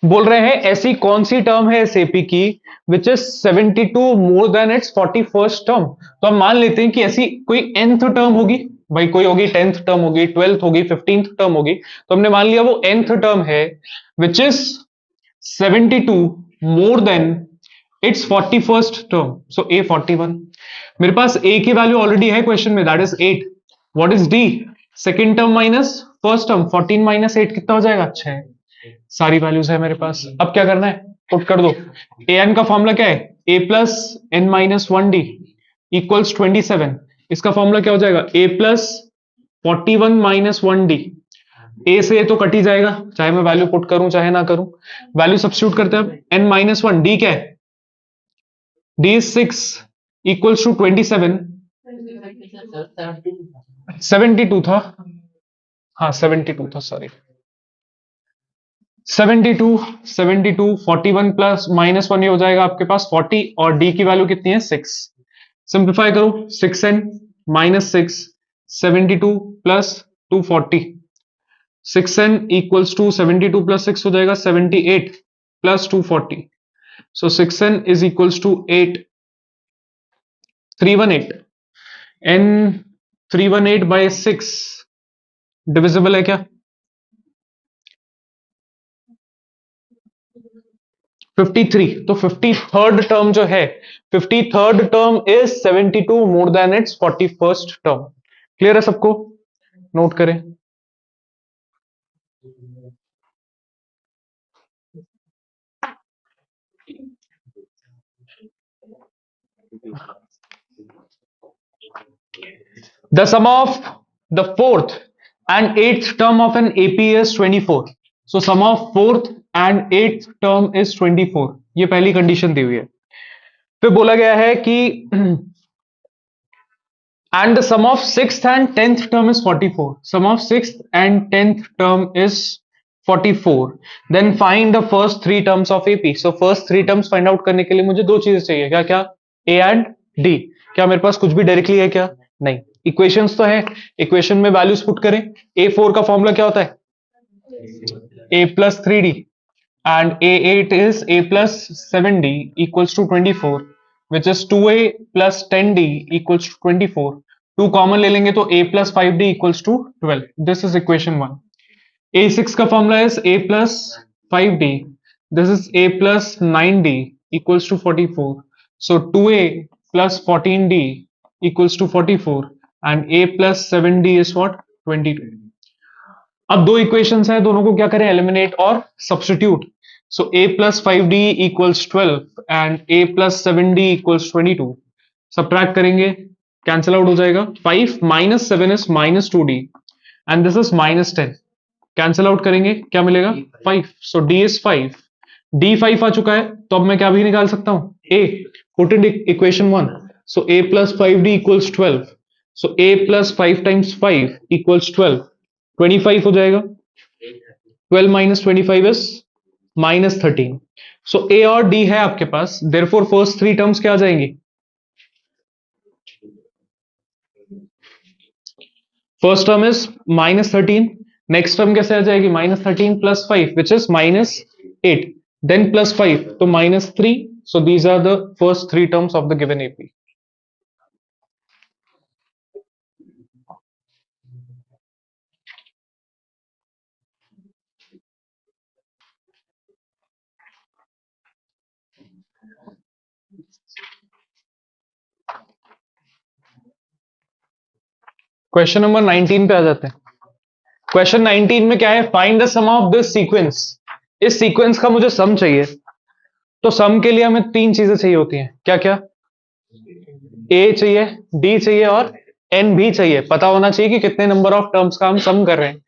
बोल रहे हैं ऐसी कौन सी टर्म है इस एपी की विच is 72 more than its 41st term. तो हम मान लेते हैं कि ऐसी कोई nth टर्म होगी, भाई कोई होगी 10th टर्म होगी, 12th होगी, 15th टर्म होगी। तो हमने मान लिया वो nth टर्म है which is 72 more than its 41st term. So a 41। मेरे पास ए की वैल्यू ऑलरेडी है क्वेश्चन में, that is 8। What is d, second term minus first term, 14 minus 8 कितना हो जाएगा, 6। सारी वैल्यूज है मेरे पास। अब क्या करना है, पुट कर दो। ए एन का फॉर्मूला क्या है, a plus n minus 1 d equals 27। इसका फॉर्मूला क्या हो जाएगा, a plus 41 minus 1 d. A से तो कट ही जाएगा चाहे मैं वैल्यू पुट करूं चाहे ना करूं। वैल्यू सब्स्टिट्यूट करते हैं। एन माइनस 1 डी क्या है, डी इज 6 इक्वल्स टू 27। 72 था, हाँ 72 था, सॉरी 72 72 41 प्लस माइनस 1 ये हो जाएगा आपके पास 40, और डी की वैल्यू कितनी है 6। सिंप्लीफाई करो, 6n minus 6 72 plus 240। 6n equals to 72 plus 6 हो जाएगा 78 plus 240। So 6n is equals to 8 318। n 318 by 6 divisible है क्या, 53। तो 53rd टर्म जो है 53rd term is 72 more than its 41st term. Clear है सबको। नोट करें। The sum of the fourth and eighth term of an AP is 24. So sum of fourth and eighth term is 24. ये पहली condition दी हुई है। फिर बोला गया है कि and the sum of sixth and tenth term is 44. Sum of sixth and tenth term is 44. Then find the first three terms of AP. So first three terms find out करने के लिए मुझे दो चीजें चाहिए, क्या क्या? A and D. क्या मेरे पास कुछ भी डायरेक्टली है क्या? नहीं। इक्वेशंस तो है, इक्वेशन में वैल्यूज पुट करें। A4 का फॉर्मूला क्या होता है? A plus 3D and A8 is A plus 7D equals to 24, which is 2A plus 10D equals to 24. 2 common ले लेंगे तो A plus 5D equals to 12. This is equation 1. A6 का formula is A plus 5D. This is A plus 9D equals to 44. So 2A plus 14D equals to 44 and A plus 7D is what? 22. अब दो equations है, दोनों को क्या करें? Eliminate और substitute. So a plus 5d equals 12 and a plus 7d equals 22. Subtract करेंगे, cancel out हो जाएगा। 5 minus 7 is minus 2d and this is minus 10. Cancel out करेंगे, क्या मिलेगा? 5. सो d is 5. d 5 आ चुका है, तो अब मैं क्या भी निकाल सकता हूं? a. Put in equation 1. So a plus 5d equals 12. So a plus 5 times 5 equals 12. 25 हो जाएगा। 12 minus 25 is minus 13. So A और D है आपके पास, therefore first three terms क्या आ जाएंगी? First term is minus 13. Next term कैसे आ जाएगी? Minus 13 plus 5, which is minus 8. Then plus 5, तो minus 3. So these are the first three terms of the given AP. Question number 19 पे आ जाते हैं। Question 19 में क्या है? Find the sum of this sequence. इस सीक्वेंस का मुझे सम चाहिए, तो सम के लिए हमें तीन चीजें चाहिए होती हैं। क्या क्या? ए चाहिए, डी चाहिए और एन भी चाहिए। पता होना चाहिए कि कितने नंबर ऑफ टर्म्स का हम सम कर रहे हैं।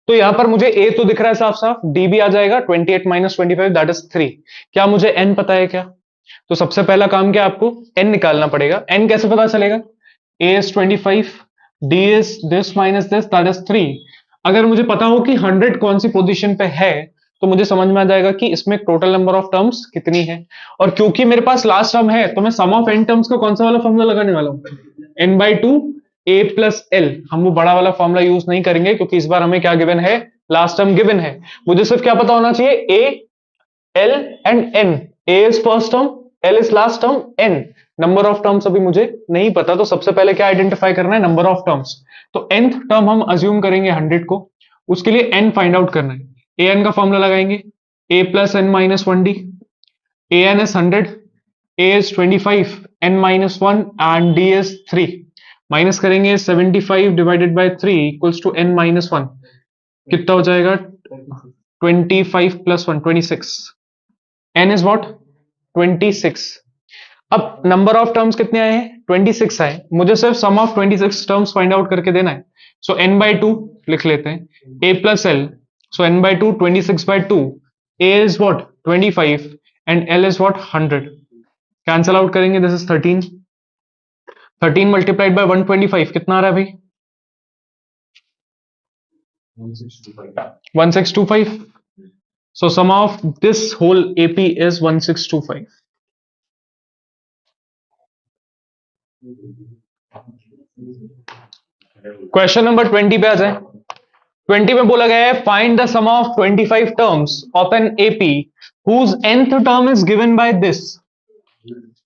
तो यहां पर मुझे ए तो दिख रहा है साफ साफ, डी भी आ जाएगा। 28 माइनस 25 दैट इज 3। क्या मुझे एन पता है क्या? तो सबसे पहला काम क्या, आपको एन निकालना पड़ेगा। एन कैसे पता चलेगा? A is 25, d is this minus this that is 3। अगर मुझे पता हो कि 100 कौन सी पोजीशन पे है, तो मुझे समझ में आ जाएगा कि इसमें टोटल नंबर ऑफ टर्म्स कितनी है। और क्योंकि मेरे पास लास्ट टर्म है, तो मैं सम ऑफ एन टर्म्स का कौन सा वाला फॉर्मूला लगाने वाला हूं? N by two a plus l. हम वो बड़ा वाला फॉर्मूला यूज नहीं करेंगे, क्योंकि इस बार हमें क्या गिवन है? लास्ट टर्म गिवन है। मुझे सिर्फ क्या पता होना चाहिए? A, l and n. A is first term, l is last term, n number of terms अभी मुझे नहीं पता। तो सबसे पहले क्या आइडेंटिफाई करना है? Number of terms. तो nth टर्म हम अज्यूम करेंगे 100 को, उसके लिए n फाइंड आउट करना है। ए एन का फॉर्मूला लगाएंगे, a plus n minus 1d। A n is 100, a is 25, n minus 1 and d is 3। Minus करेंगे 75 divided by 3 equals to n minus 1। कितना हो जाएगा? 25 प्लस 1 26। n is what? 26। अब number of terms कितने आए हैं? 26 आए। मुझे सिर्फ सम ऑफ 26 टर्म्स फाइंड आउट करके देना है। सो n बाई 2 लिख लेते हैं, a plus L. So n by 2 26 by 2, a is what? 25 and l is what? 100। Cancel out करेंगे, दिस इज 13। 13 मल्टीप्लाइड बाय 125 कितना आ रहा है भाई? 1625। So sum of this whole AP is 1625। Question number 20 पे आ जाए। 20 में बोला गया है find the sum of 25 terms of an AP whose nth term is given by this,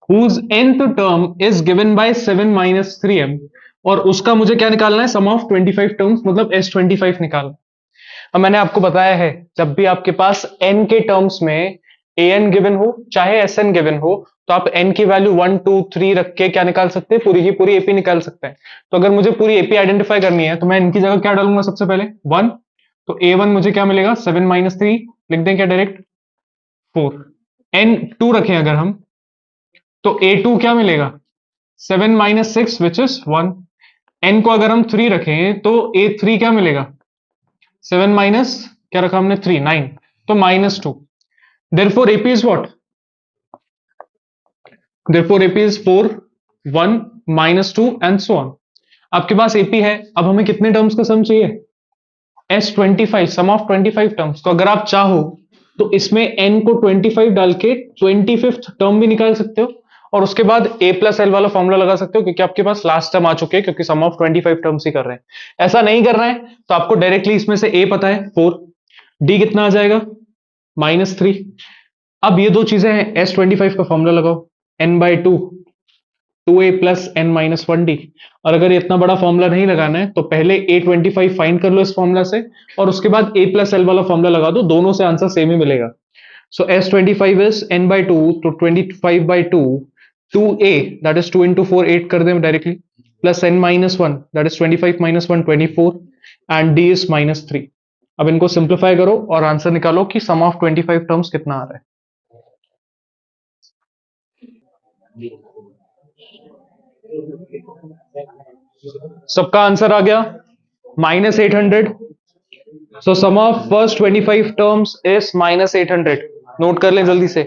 whose nth term is given by 7 minus 3m। और उसका मुझे क्या निकालना है? सम ऑफ 25 टर्म्स, मतलब S25 निकालना। अब मैंने आपको बताया है, जब भी आपके पास n के टर्म्स में ए एन गिवन हो चाहे एस एन गिवन हो, तो आप एन की वैल्यू 1 2 3 रख के क्या निकाल सकते हैं, पूरी की पूरी एपी निकाल सकते हैं। तो अगर मुझे पूरी एपी आइडेंटिफाई करनी है तो मैं इनकी जगह क्या डालूंगा, सबसे पहले 1, तो A1 मुझे क्या मिलेगा 7 माइनस 3, लिख दें क्या डायरेक्ट 4। N2 रखें अगर हम, तो A2 क्या मिलेगा 7 माइनस 6 विच इज 1। N को अगर हम 3 रखें तो A3 क्या मिलेगा 7 माइनस क्या रखा हमने 3 9, तो -2। Therefore AP is what, therefore AP is 4 1 -2 and so on. आपके पास AP है, अब हमें कितने टर्म्स का सम चाहिए, S25, सम ऑफ 25 टर्म्स। तो अगर आप चाहो तो इसमें n को 25 डाल के 25th टर्म भी निकाल सकते हो, और उसके बाद a प्लस एल वाला फॉर्मूला लगा सकते हो, क्योंकि आपके पास लास्ट टर्म आ चुके हैं, क्योंकि सम ऑफ 25 टर्म्स ही कर रहे हैं। ऐसा नहीं करना है तो आपको डायरेक्टली इसमें से a पता है 4, d कितना आ जाएगा -3। अब ये दो चीजें हैं, S25 का फॉर्मूला लगाओ, n/2 2a plus n minus 1d। और अगर इतना बड़ा फॉर्मूला नहीं लगाना है तो पहले a25 फाइंड कर लो इस फॉर्मूला से, और उसके बाद a प्लस एल वाला फॉर्मूला लगा दो, दोनों से आंसर सेम ही मिलेगा। सो S25 इज n/2, तो 25/2 2a, दैट इज 2 into 4 8 कर दें directly, plus n minus 1 that is 25 minus 1 24, and d is -3। अब इनको सिंप्लीफाई करो और आंसर निकालो कि सम ऑफ 25 टर्म्स कितना आ रहा है। सबका आंसर आ गया -800। So sum of first 25 terms is -800। Note कर लें जल्दी से।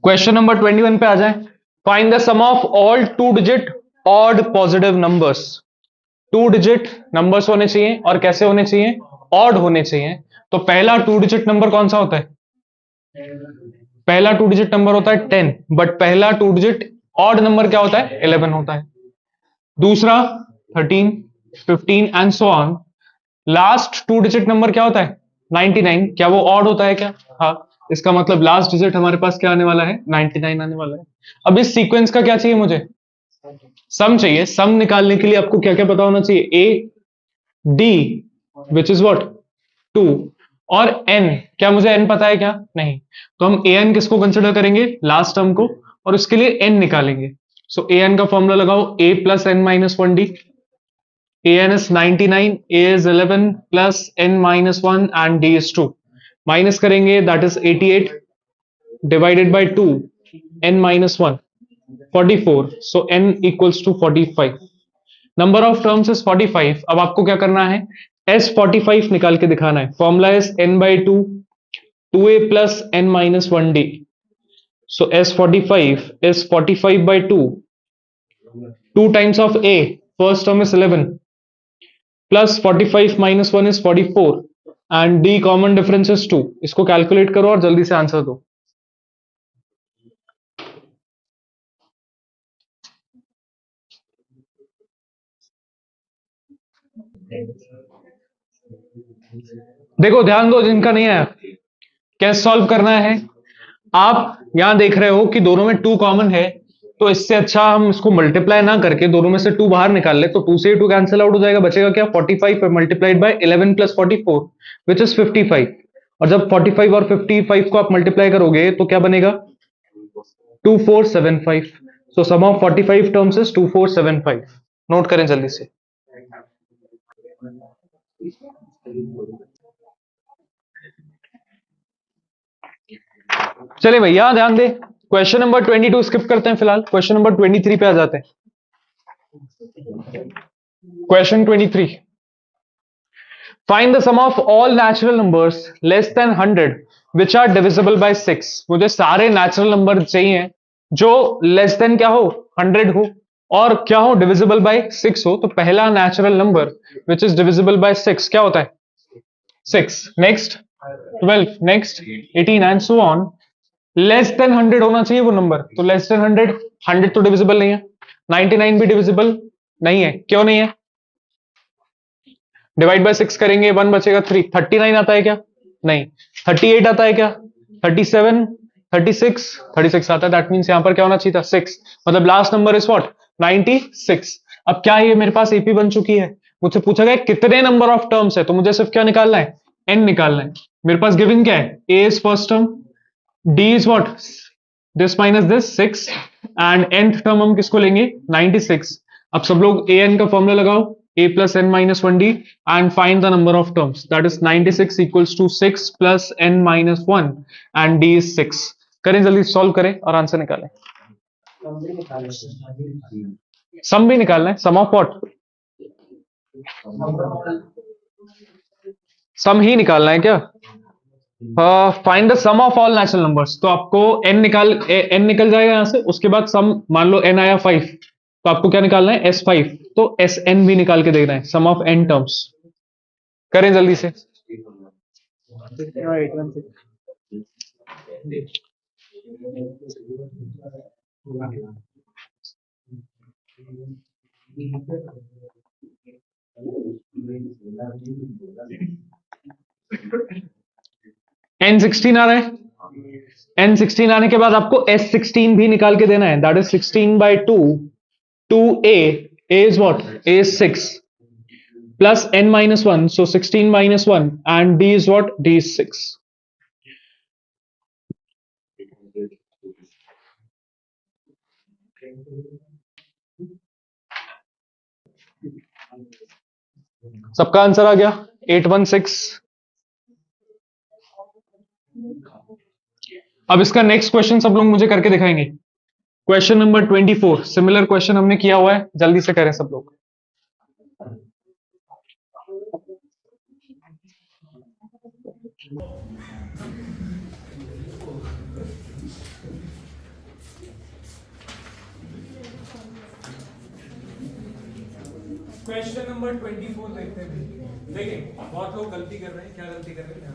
क्वेश्चन नंबर 21 पे आ जाए। Find the sum of all 2 digit odd positive numbers. 2 digit numbers होने चाहिए, और कैसे होने चाहिए, ऑड होने चाहिए। तो पहला 2 डिजिट नंबर कौन सा होता है, पहला 2 डिजिट नंबर होता है 10, बट पहला 2 डिजिट ऑड नंबर क्या होता है 11 होता है। दूसरा 13 15 and so on. Last 2 digit number क्या होता है 99, क्या वो ऑड होता है क्या, हाँ। इसका मतलब लास्ट डिजिट हमारे पास क्या आने वाला है 99 आने वाला है। अब इस सीक्वेंस का क्या चाहिए मुझे, सम चाहिए। सम निकालने के लिए आपको क्या क्या पता होना चाहिए, A D which is what 2, और n, क्या मुझे n पता है क्या, नहीं। तो हम an किसको कंसिडर करेंगे, लास्ट टर्म को, और उसके लिए n निकालेंगे। सो an का फॉर्मूला लगाओ, a plus n minus 1d। an is 99, a is 11 plus n minus 1 and d is 2। Minus करेंगे that is 88 divided by 2, n minus 1 44, so n equals to 45। Number of terms is 45। अब आपको क्या करना है, S45 निकाल के दिखाना है। Formula is n/2 2a plus n minus 1d। So S45 is 45/2, 2 times of a, first term is 11, plus 45 minus 1 is 44, and d common difference is 2। इसको कैलकुलेट करो और जल्दी से आंसर दो। देखो ध्यान दो जिनका नहीं आया, कैसे सॉल्व करना है। आप यहां देख रहे हो कि दोनों में 2 कॉमन है, तो इससे अच्छा हम इसको मल्टीप्लाई ना करके दोनों में से 2 बाहर निकाल ले, तो 2 से 2 कैंसिल आउट हो जाएगा, बचेगा क्या 45 multiplied by 11 plus 44 which is 55। और जब 45 और 55 को आप मल्टीप्लाई करोगे तो क्या बनेगा 2475। सो sum of 45 terms is 2475। Note करें जल्दी से। चले भैया ध्यान दे, क्वेश्चन नंबर 22 स्किप करते हैं फिलहाल, क्वेश्चन नंबर 23 पे आ जाते हैं। Question 23, find the sum of all natural numbers less than 100 which are divisible by 6। मुझे सारे नेचुरल नंबर चाहिए जो लेस देन क्या हो 100 हो, और क्या हो डिविजिबल बाय 6 हो। तो पहला natural number which is divisible by 6 क्या होता है 6, next 12, next 18 and so on. Less than 100 होना चाहिए वो नंबर, तो लेस देन 100, 100 तो डिविजिबल नहीं है, 99 भी डिविजिबल नहीं है, क्यों नहीं है, डिवाइड बाय 6 करेंगे 1 बचेगा 3। 39 आता है क्या, नहीं। 38 आता है क्या, 37, 36 आता है, दैट मींस यहां पर क्या होना चाहिए था 6, मतलब लास्ट नंबर इज व्हाट 96। अब क्या ये मेरे पास एपी बन चुकी है? मुझसे पूछा गया कितने नंबर ऑफ टर्म्स है, तो मुझे सिर्फ क्या निकालना है, एन निकालना है। मेरे पास गिवन क्या है, a is first term, d is what, this minus this 6, and nth term हम किसको लेंगे, 96। अब सब लोग ए एन का फॉर्मूला लगाओ, a plus n minus 1d and find the number of terms, that is 96 equals to 6 plus n minus 1 and d is 6। करें जल्दी, सॉल्व करें और आंसर निकालें। सम भी निकालना है, सम ऑफ व्हाट, सम ही निकालना है क्या? Find the sum of all natural numbers, तो आपको n निकल जाएगा यहां से, उसके बाद सम, मान लो n आया 5, तो आपको क्या निकालना है, S5, तो Sn भी निकाल के देना है, सम ऑफ n टर्म्स। करें जल्दी से। N16 आ रहा है, N16 आने के बाद आपको S16 भी निकाल के देना है, that is 16/2 2a, a is what, a is 6 plus n minus 1, so 16 minus 1, and d is what, d is 6। सबका आंसर आ गया 816। अब इसका नेक्स्ट क्वेश्चन सब लोग मुझे करके दिखाएंगे, क्वेश्चन नंबर 24, सिमिलर क्वेश्चन हमने किया हुआ है, जल्दी से करें सब लोग। क्वेश्चन नंबर 24 देखते हैं। देखिए बहुत लोग गलती कर रहे हैं, क्या गलती कर रहे हैं?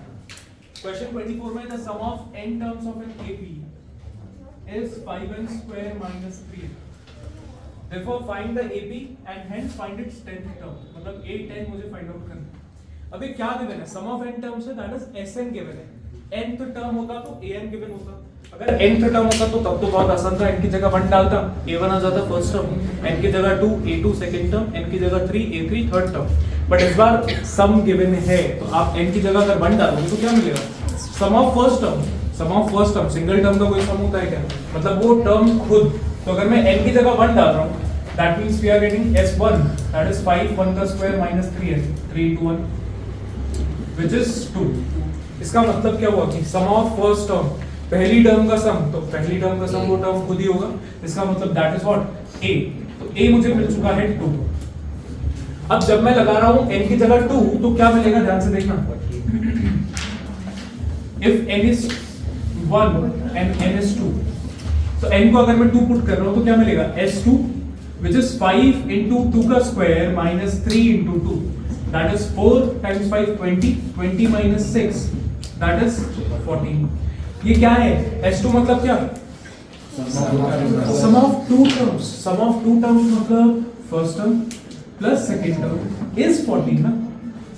क्वेश्चन 24 में the sum of n terms of an AP is 5n square minus 3। Therefore find the AP and hence find its 10th term। मतलब A10 मुझे फाइंड आउट करना है। अभी क्या गिवन है, सम ऑफ n टर्म्स है, that is Sn given है। nth term होता तो An गिवन होता, अगर nth टर्म होता तो तब तो बहुत आसान था, n की जगह 1 डालता, A1 आ जाता फर्स्ट टर्म, n की जगह 2 A2 सेकंड टर्म, n की जगह 3 A3 थर्ड टर्म। बट इस बार सम गिवन है, तो आप n की जगह अगर 1 डालोगे तो क्या मिलेगा, sum of first term. Sum of first term, single term का कोई सम होता है क्या, मतलब वो टर्म खुद। तो अगर मैं n की जगह 1 डाल रहा हूं, that means we are getting S1, that is 5 1 का square minus 3n, 3 into 1 which is 2। इसका मतलब क्या हुआ कि सम ऑफ फर्स्ट टर्म, पहली टर्म का सम, तो पहली टर्म का सम वो टर्म खुद ही होगा, इसका मतलब दैट इज व्हाट, a। तो a मुझे मिल चुका है 2। अब जब मैं लगा रहा हूं n की जगह 2, तो क्या मिलेगा, ध्यान से देखना, if n is 1 and n is 2, तो n को अगर मैं 2 पुट कर रहा हूं तो क्या मिलेगा, S2 which is 5 into 2 का square minus 3 into 2, that is 4 times 5 20, 20 minus 6, that is 14। ये क्या है, S2 मतलब क्या, sum of two terms. Sum of two terms मतलब first term plus second term is 14 ना।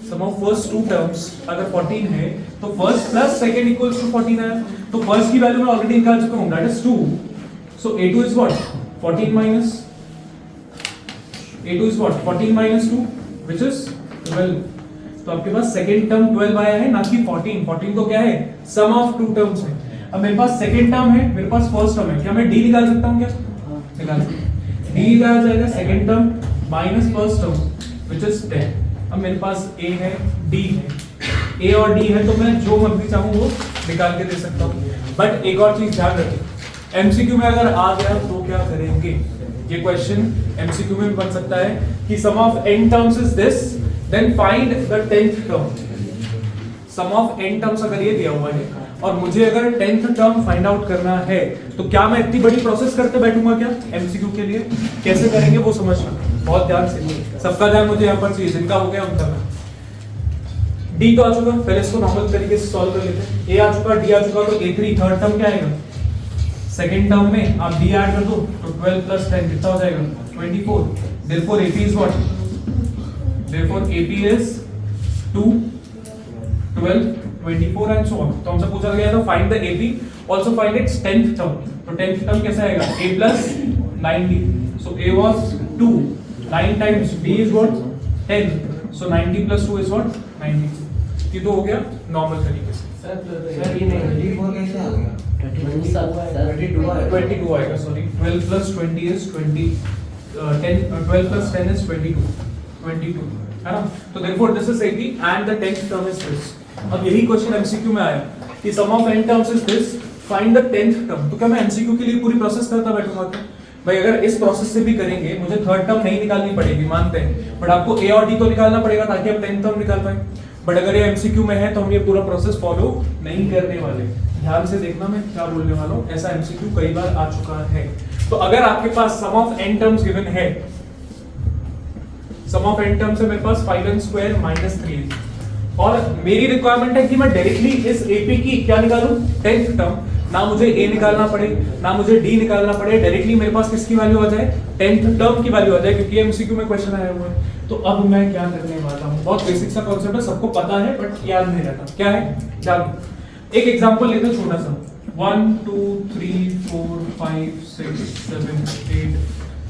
Sum of first two terms अगर 14 है तो first plus second equals to 14 है, तो फर्स्ट की वैल्यू मैं ऑलरेडी निकाल चुका हूं, that is 2, so A2 is what, 14 minus, A2 is what, 14 minus 2 which is 12। तो आपके पास सेकंड टर्म 12 आया है, ना कि 14। 14 तो क्या है, सम ऑफ टू टर्म्स है। अब मेरे पास सेकंड टर्म है, मेरे पास फर्स्ट टर्म है, क्या मैं d निकाल सकता हूं क्या, निकाल सकता हूं। d निकाला जाएगा second term minus first term which is 10। अब मेरे पास a है, d है, a और d है, तो मैं जो मर्जी चाहूं वो निकाल के दे सकता हूं। बट एक और चीज ध्यान रखें, एमसीक्यू में अगर आ गया तो क्या करेंगे, ये क्वेश्चन एमसीक्यू में बन सकता है कि sum of n terms is this, then find the 10th term. Sum of n terms अगर ये दिया हुआ है और मुझे अगर 10th टर्म फाइंड आउट करना है, तो क्या मैं इतनी बड़ी प्रोसेस करते बैठूंगा क्या एमसीक्यू के लिए, कैसे करेंगे वो समझना बहुत ध्यान से, सबका ध्यान मुझे यहाँ पर चाहिए, जिनका हो गया उनका। डी तो आ चुका, पहले इसको नॉर्मल तरीके से सॉल्व कर लेते हैं। ए आ चुका, डी आ चुका, तो A3 थर्ड टर्म क्या आएगा, सेकंड टर्म में आप डी ऐड कर दो तो 12 प्लस 10 कितना हो जाएगा, 24। Therefore AP is what, therefore AP is 2 12 24 and so on. तो हमसे पूछा गया था find the AP, also find its 10th term. तो 10th टर्म कैसा आएगा, A plus 90, so A was 2 9 times d is what 10, so 90 plus 2 is what 90. ये तो हो गया नॉर्मल तरीके से। सर ये 24 कैसे आ गया? 22 आएगा, sorry 12 plus 20 is 20, 12 plus 10 is 22 है ना। तो therefore this is 80 and the 10th term is this। अब यही क्वेश्चन एमसीक्यू में आया कि sum of n terms is this, find the 10th term. तो क्या मैं एमसीक्यू के लिए पूरी प्रोसेस करता बैठूंगा क्या भाई? अगर इस प्रोसेस से भी करेंगे मुझे थर्ड टर्म नहीं निकालनी पड़ेगी, मानते हैं, बट आपको ए और डी तो निकालना पड़ेगा ताकि आप 10th टर्म निकाल पाए। बट अगर ये एमसीक्यू में है तो हम ये पूरा प्रोसेस फॉलो नहीं करने वाले। ध्यान से देखना मैं क्या बोलने वाला हूँ, ऐसा एमसीक्यू कई बार आ चुका है। तो अगर आपके पास सम ऑफ n टर्म्स गिवन है, सम ऑफ n टर्म्स है मेरे पास 5n² - 3 और मेरी रिक्वायरमेंट है कि मैं डायरेक्टली इस एपी की क्या निकालूं 10th टर्म, ना मुझे ए निकालना पड़े ना मुझे डी निकालना पड़े, डायरेक्टली मेरे पास किसकी वैल्यू आ जाए 10th टर्म की वैल्यू आ जाए, क्योंकि एमसीक्यू में क्वेश्चन आया हुआ है। तो अब मैं क्या करने वाला हूं, बहुत बेसिक सा कॉन्सेप्ट है, सबको पता है बट याद नहीं रहता क्या है। चलो एक एग्जांपल लेते हैं छोटा सा, 1 2 3 4 5 6 7 8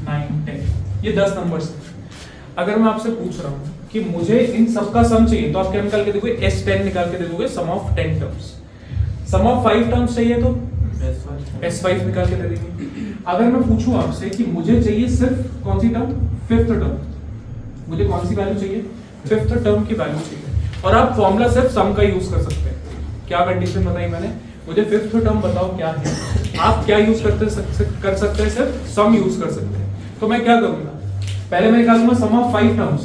9 10, ये 10 नंबर्स। अगर मैं आपसे पूछ रहा हूं कि मुझे इन सबका सम चाहिए, तो आप क्या निकाल के दोगे? S10 निकाल के दे दोगे, sum of 10 terms. Sum of 5 terms चाहिए तो S5 निकाल के दे देंगे। अगर मैं पूछूं आपसे कि मुझे चाहिए सिर्फ कौन सी टर्म, 5th टर्म, मुझे कौन सी वैल्यू चाहिए? 5th टर्म की वैल्यू चाहिए, और आप फॉर्मूला सिर्फ सम का यूज कर सकते हैं। क्या कंडीशन बताई मैंने? मुझे 5th टर्म बताओ क्या है। आप क्या यूज कर सकते हैं? सिर्फ सम यूज कर सकते हैं। तो मैं क्या करूंगा, पहले मैं निकालूंगा सम ऑफ 5 टर्म्स।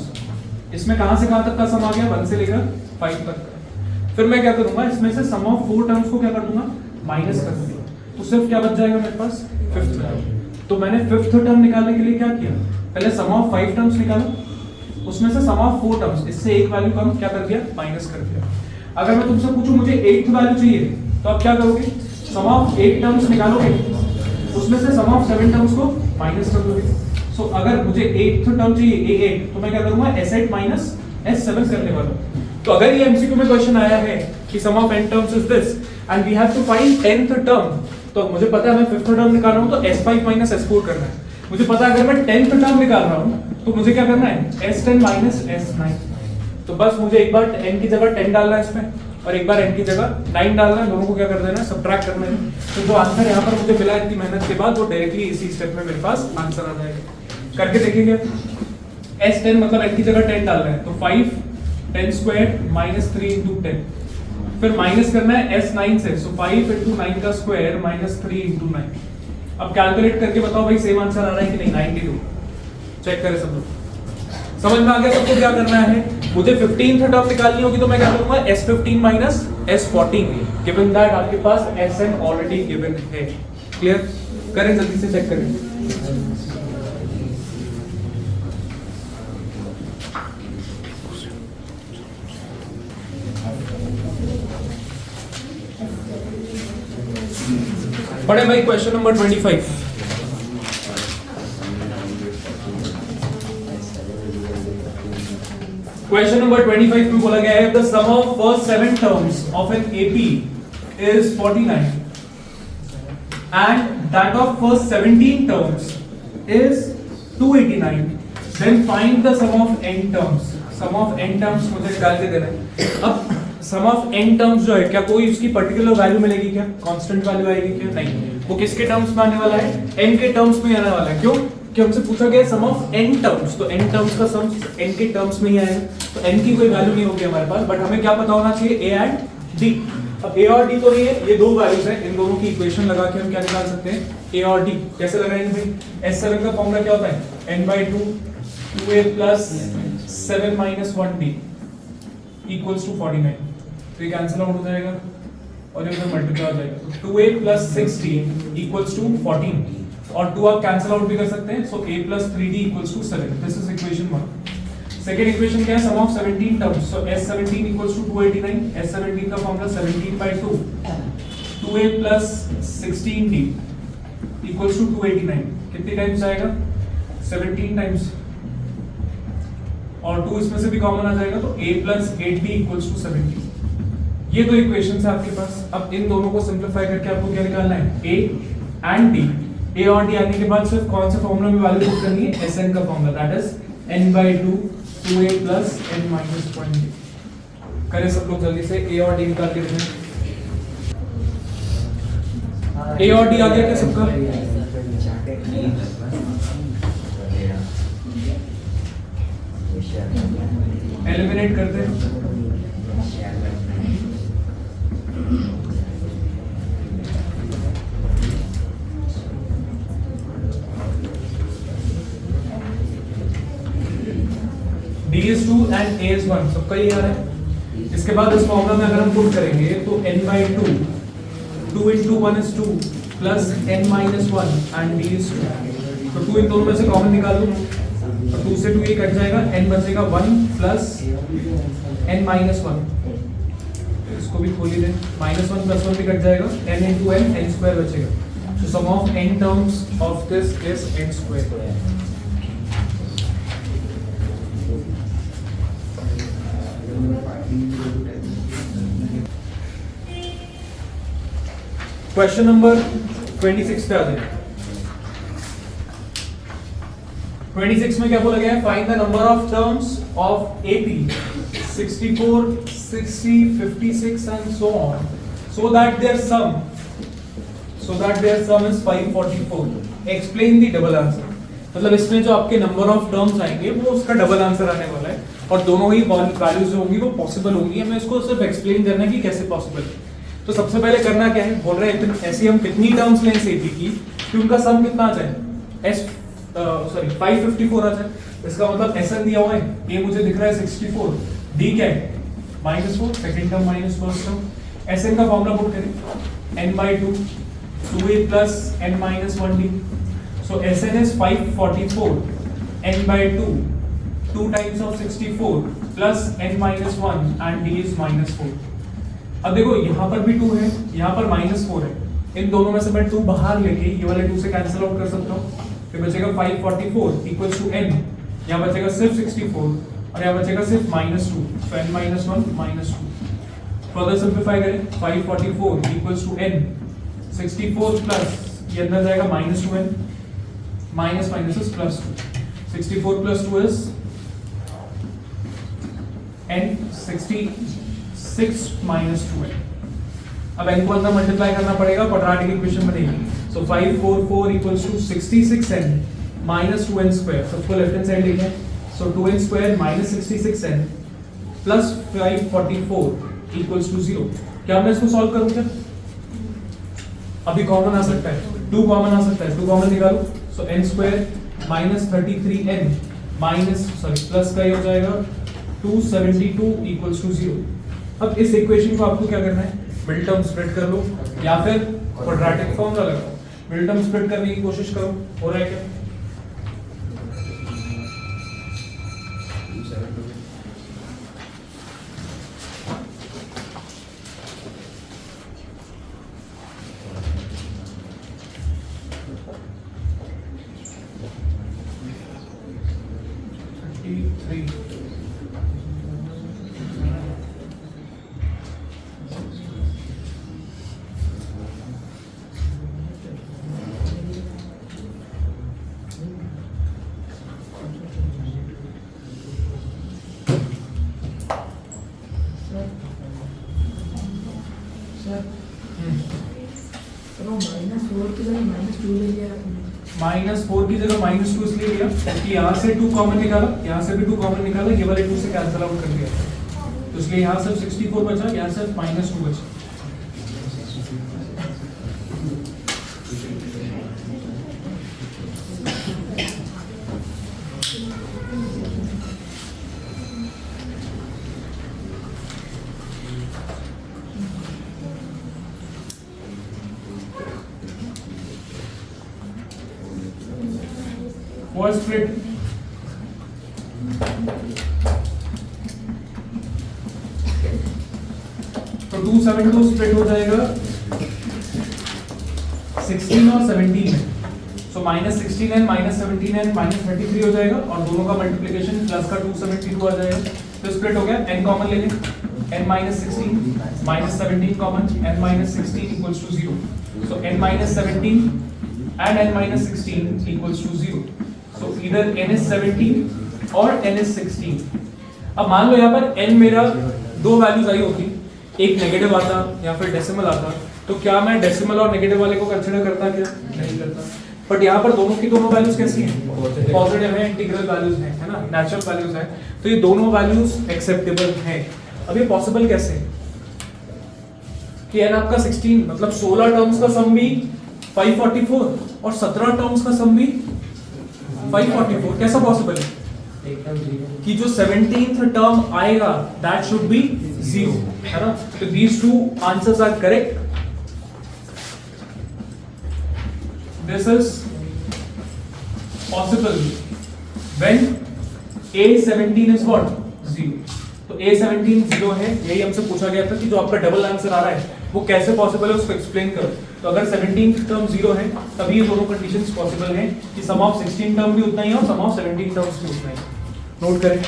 इसमें कहां से कहां तक का सम आ गया? 1 से लेकर 5 तक का। फिर मैं क्या करूंगा, इसमें से सम ऑफ 4 टर्म्स को क्या कर दूंगा? माइनस कर दूंगा। तो सिर्फ क्या बच जाएगा मेरे पास? 5th term. तो मैंने 5th टर्म निकालने के लिए क्या किया, पहले सम ऑफ 5 टर्म्स निकाला, उसमें से सम ऑफ 4 टर्म्स, इससे एक वैल्यू कम क्या कर दिया? माइनस कर दिया। अगर मैं तुमसे पूछूं मुझे 8th वैल्यू चाहिए, तो आप क्या करोगे? सम ऑफ 8 टर्म्स निकालोगे, उसमें से सम ऑफ 7 टर्म्स को माइनस कर दोगे। सो अगर मुझे 8th टर्म चाहिए A8, तो मैं क्या करूंगा? S8 माइनस S7 करने वाला हूं। तो अगर ये एमसीक्यू में क्वेश्चन आया है कि sum of n terms is this and we have to find 10th term, तो मुझे पता है मैं 5th टर्म निकाल रहा हूं तो S5 माइनस S4 करना है। मुझे पता है अगर मैं 10th टर्म निकाल रहा हूं तो मुझे क्या करना है? S10 minus S9। तो बस मुझे एक बार n की जगह 10 डालना है इसमें, और एक बार n की जगह 9 डालना है, दोनों को क्या कर देना है? सबट्रैक्ट करना है। तो जो आंसर यहाँ पर मुझे मिला इतनी मेहनत के बाद, वो डायरेक्टली इसी स्टेप में मेरे पास आंसर आ जाएगा। करके देखेंगे। S10 मतलब n की जगह 10 डालना है, तो 5 10² माइनस 3 इंटू 10, फिर माइनस करना है S9 से, सो 5 इंटू 9 का स्क्वायर माइनस 3 इंटू 9। अब कैलकुलेट करके बताओ भाई सेम आंसर आ रहा है कि नहीं? 92। चेक करें सब लोग। समझ में आ गया सबको क्या करना है? मुझे 15th टर्म निकालनी होगी तो मैं क्या करूंगा? S15 minus S14, given that आपके पास Sn ऑलरेडी गिवन है। क्लियर? करें जल्दी से, चेक करें। पढ़े भाई क्वेश्चन नंबर 25। क्वेश्चन नंबर 25 में बोला गया है the sum of first 7 terms of an AP is 49 and that of first 17 terms is 289, then find the sum of n terms. Sum of n terms मुझे निकाल के देना है। अब सम ऑफ n टर्म्स जो है, क्या कोई उसकी पर्टिकुलर वैल्यू मिलेगी? क्या कांस्टेंट वैल्यू आएगी? क्या नहीं, वो किसके टर्म्स में आने वाला है? n के टर्म्स में आने वाला है। क्यों? कि हमसे पूछा गया सम ऑफ n टर्म्स, तो n टर्म्स का सम n के टर्म्स में ही आएगा, तो n की कोई वैल्यू नहीं होगी हमारे पास, बट हमें क्या पता होना चाहिए? a and d। अब a और d तो नहीं है, ये दो वैल्यूज हैं, इन दोनों की इक्वेशन लगा के हम क्या निकाल सकते हैं? a और d। कैसे लगाएंगे भाई? S7 का फॉर्मूला क्या होता है? n/2 2a plus 7 minus 1d equals to 49। तो ये कैंसिल आउट हो जाएगा और ये उधर मल्टीप्लाई हो जाएगा, तो 2a plus 6d equals to 14, और 2 आप कैंसिल आउट भी कर सकते हैं, so a plus 3d equals to 7। This is equation 1। Second equation क्या है? Sum of 17 terms, so s17 equals to 289। s17 का formula 17/2 2a plus 16d equals to 289। कितनी टाइम्स आएगा? 17 टाइम्स, और 2 इसमें से भी कॉमन आ जाएगा, तो a plus 8b equals to 70। ये दो इक्वेशंस है आपके पास। अब इन दोनों को सिंपलीफाई करके आपको क्या निकालना है? a and d। ए और डी आने के बाद सिर्फ कौन से फॉर्मूला में वैल्यू पुट करनी है, एस एन का formula, that is n/2 2a plus n minus 1d। करें सब लोग जल्दी से, ए और डी निकाल के देखें। ए और डी आ गया क्या सबका? एलिमिनेट करते हैं। D is 2 and A is 1, सबका ये आ रहा है। इसके बाद इस फॉर्मूला में अगर हम पुट करेंगे तो n/2 2 into 1 is 2 plus n minus 1 and D is 2। तो 2 इन दोनों में से कॉमन निकाल लो, तो 2 से 2 ये कट जाएगा, n बचेगा 1 plus n minus 1। इसको भी खोल ही दें, -1 + 1 भी कट जाएगा, n into n square बचेगा। So sum of n terms of this is n square। Question number 26 पे आ जाए। 26 में क्या बोला गया है? Find the number of terms of AP 64, 60, 56 and so on so that their sum is 544। Explain the double answer. मतलब इसमें जो आपके नंबर ऑफ टर्म्स आएंगे वो उसका डबल आंसर आने वाला है, और दोनों ही वैल्यूज जो होंगी वो पॉसिबल होंगी। हमें इसको सिर्फ एक्सप्लेन करना है कि कैसे पॉसिबल है। तो सबसे पहले करना क्या है, बोल रहे हैं ऐसी हम कितनी टर्म्स लें AP की कि उनका सम कितना आ जाए, 554 आ जाए। इसका मतलब SN दिया हुआ है, A मुझे दिख रहा है 64, D क्या है -4, second term minus first term. SN का फॉर्मूला पुट करें, n/2 2a plus n minus 1d। So SN is 544 n/2 2 times of 64 plus n minus 1 and d is -4। अब देखो यहाँ पर भी 2 है, यहाँ पर -4 है, इन दोनों में से मैं 2 बाहर लेके ये वाले 2 से कैंसिल आउट कर सकता हूँ। फिर बचेगा 544 इक्वल्स टू n, यहाँ बचेगा सिर्फ 64 और यहाँ बचेगा सिर्फ -2, so n minus 1 -2। Further simplify करें, 544 इक्वल्स टू n 64 प्लस ये अंदर जाएगा -2n minus minus is +2, 64 + 2 is n 66 - 2n। अब n को अंदर मल्टीप्लाई करना पड़ेगा, क्वाड्रेटिक इक्वेशन बनेगी। सो 544 = 66n - 2n स्क्वायर, सबको लेफ्ट हैंड साइड लिखें। सो 2n स्क्वायर - 66n प्लस 544 = 0। क्या मैं इसको सॉल्व करूं क्या? अभी कॉमन आ सकता है, 2 कॉमन आ सकता है, 2 कॉमन निकालो। सो n स्क्वायर -33n प्लस का ये हो जाएगा 272 = 0। अब इस इक्वेशन को आपको क्या करना है, मिड टर्म स्प्लिट कर लो या फिर क्वाड्रेटिक फॉर्मूला लगाओ। मिड टर्म स्प्लिट करने की कोशिश करो, हो रहा है क्या? -4 की जगह -2 इसलिए लिया कि यहाँ से 2 कॉमन निकाला, यहाँ से भी 2 कॉमन निकाला, ये वाले 2 से कैंसिल आउट कर दिया, तो इसलिए यहाँ सिर्फ 64 बचा, यहाँ सिर्फ -2 बचा। और स्प्लिट तो 272 स्प्लिट हो जाएगा 16 और 17 में। सो -16n -17n -33 हो जाएगा और दोनों का मल्टीप्लिकेशन प्लस का 272 आ जाएगा। तो स्प्लिट हो गया, n कॉमन ले लें, n -16 -17 common, n -16 = 0। So n -17 and n minus 16 equals to 0. So either n is 17 or n is 16. अब मान लो यहाँ पर n मेरा दो वैल्यूज आई होती, एक नेगेटिव आता या फिर डेसिमल आता, तो क्या मैं डेसिमल और नेगेटिव वाले को कंसीडर करता क्या? नहीं करता। बट यहाँ पर दोनों की दोनों वैल्यूज कैसी हैं? पॉजिटिव है, इंटीग्रल वैल्यूज हैं, है ना, नेचुरल वैल्यूज हैं, तो ये दोनों वैल्यूज एक्सेप्टेबल हैं। अब ये पॉसिबल कैसे कि n आपका 16 मतलब 16 टर्म्स का सम भी 544 और 17 टर्म्स का सम भी 544, कैसा पॉसिबल है? एकदम जीरो कि जो 17th टर्म आएगा दैट शुड बी 0, है ना? तो these two answers are correct. This is possible when A17 is what? 0. तो A17 0 है, यही हमसे पूछा गया था कि जो आपका डबल आंसर आ रहा है वो कैसे पॉसिबल है उसको एक्सप्लेन करो। तो अगर 17th टर्म 0 है तभी ये दोनों कंडीशंस पॉसिबल हैं कि सम ऑफ 16 टर्म भी उतना ही है और सम ऑफ 17 टर्म्स भी उतना ही। नोट करें।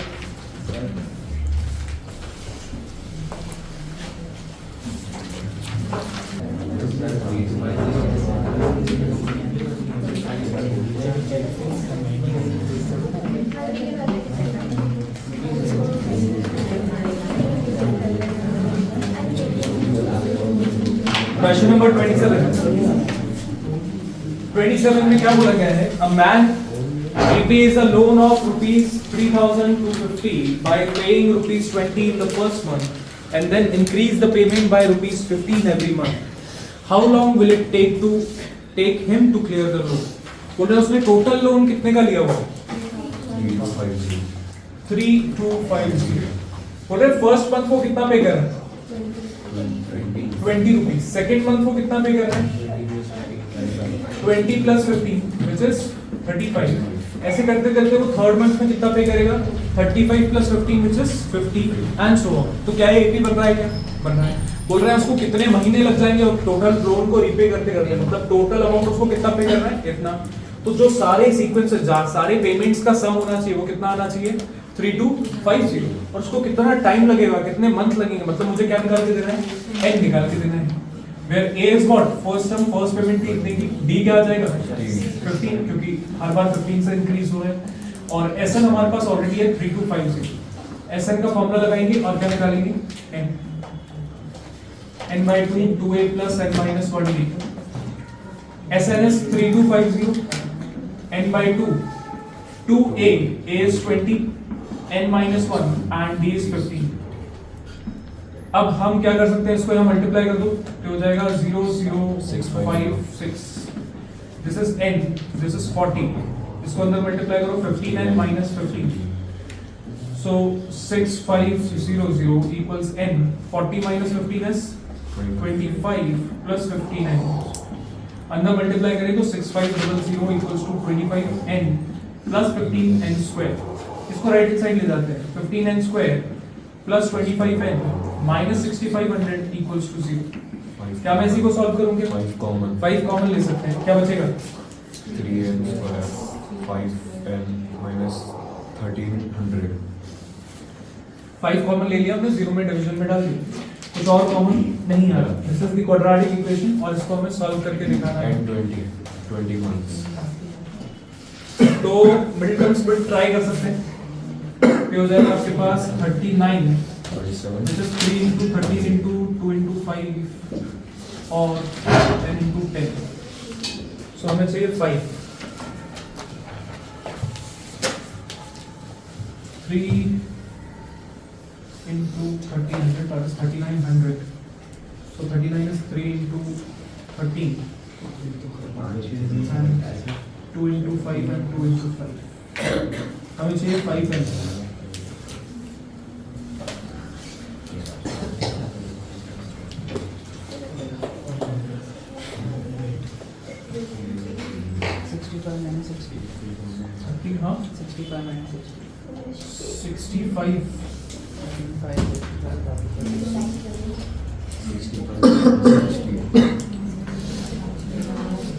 क्वेश्चन नंबर 27 में क्या बोला गया है? A man repays a loan of rupees 3,250 by paying rupees 20 in the first month and then increase the payment by rupees 15 every month. How long will it take him to clear the loan? बोल रहे उसने total loan कितने का लिया हुआ? 3250। बोल रहे first month को कितना पे कर रहा है? 20 रुपीज। सेकेंड मंथ को कितना पे कर रहा है? 20 प्लस 15 विच इज 35। ऐसे करते करते वो थर्ड मंथ में कितना पे करेगा? 35 plus 15 which is 50 and so on. तो क्या ये 80 बन रहा है? क्या बन रहा है? बोल रहे हैं उसको कितने महीने लग जाएंगे और टोटल लोन को रीपे करते करते, मतलब टोटल अमाउंट उसको कितना पे करना है? इतना। तो जो सारे सीक्वेंस सारे पेमेंट्स का सम होना चाहिए वो कितना आना चाहिए? 3250। और उसको कितना टाइम लगेगा, कितने मंथ लगेंगे, मतलब मुझे क्या निकाल के देना है? n निकाल के देना है। Where a is what? First term first payment थी इतने की, d क्या आ जाएगा? 15 क्योंकि हर बार 15 से इंक्रीज हो रहा है। और sn हमारे पास ऑलरेडी है 3250। sn का फॉर्मूला लगाएंगे और क्या निकालेंगे? n by 2 2a plus n minus 1d। sn is 3250, n by 2 2a, a is 20, n minus 1 and d is 15। अब हम क्या कर सकते हैं? इसको यहाँ मल्टीप्लाई कर दो तो हो जाएगा 00656। This is n, this is 40। इसको अंदर मल्टीप्लाई करो 15n minus 15। So 6500 equals n। 40 minus 15 is 25 plus 15n। अंदर मल्टीप्लाई करें तो 6500 equals to 25n plus 15n square। इसको राइट हैंड साइड ले जाते हैं। 15n square plus 25n minus 6500 equals to 0। क्या मैं इसी को सॉल्व करूंगा? 5 कॉमन ले सकते हैं, क्या बचेगा? 3n square 5n minus 1300। 5 common ले लिया हमने, 0 में डिवीजन में डाल दिया, कुछ और कॉमन नहीं आ रहा। This is the quadratic equation और इसको हमें सॉल्व करके दिखाना है। and 20 months। तो मिडिल टर्म्स में ट्राई कर सकते हैं। ये हो जाएगा आपके पास 39 47 which is 3 into 13 into 2 into 5 और 10 into 10। So हमें चाहिए 5। 3 into 1300 that is 3900। So 39 is 3 into 13 and 2 into 5 and 2 into 5। हमें चाहिए 5 आंसर। हाँ 65 minus 65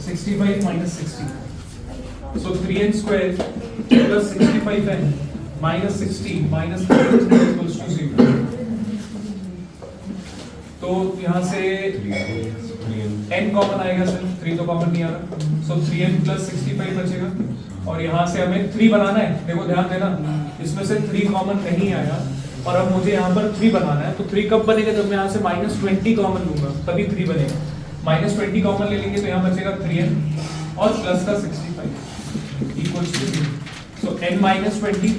65 minus 60। So 3n square plus 65n minus 60 minus 33 equals to 0। तो यहाँ से n कॉमन आएगा सिर्फ, 3 तो कॉमन नहीं आ रहा, सो 3n प्लस 65 बचेगा। और यहाँ से हमें 3 बनाना है, देखो ध्यान देना, इसमें से 3 कॉमन नहीं आया और अब मुझे यहाँ पर 3 बनाना है। तो 3 कब बनेगा, जब मैं यहाँ से -20 कॉमन लूंगा तभी 3 बनेगा। -20 कॉमन ले लेंगे तो यहाँ बचेगा 3n और प्लस का 65 equals to 0। So n -20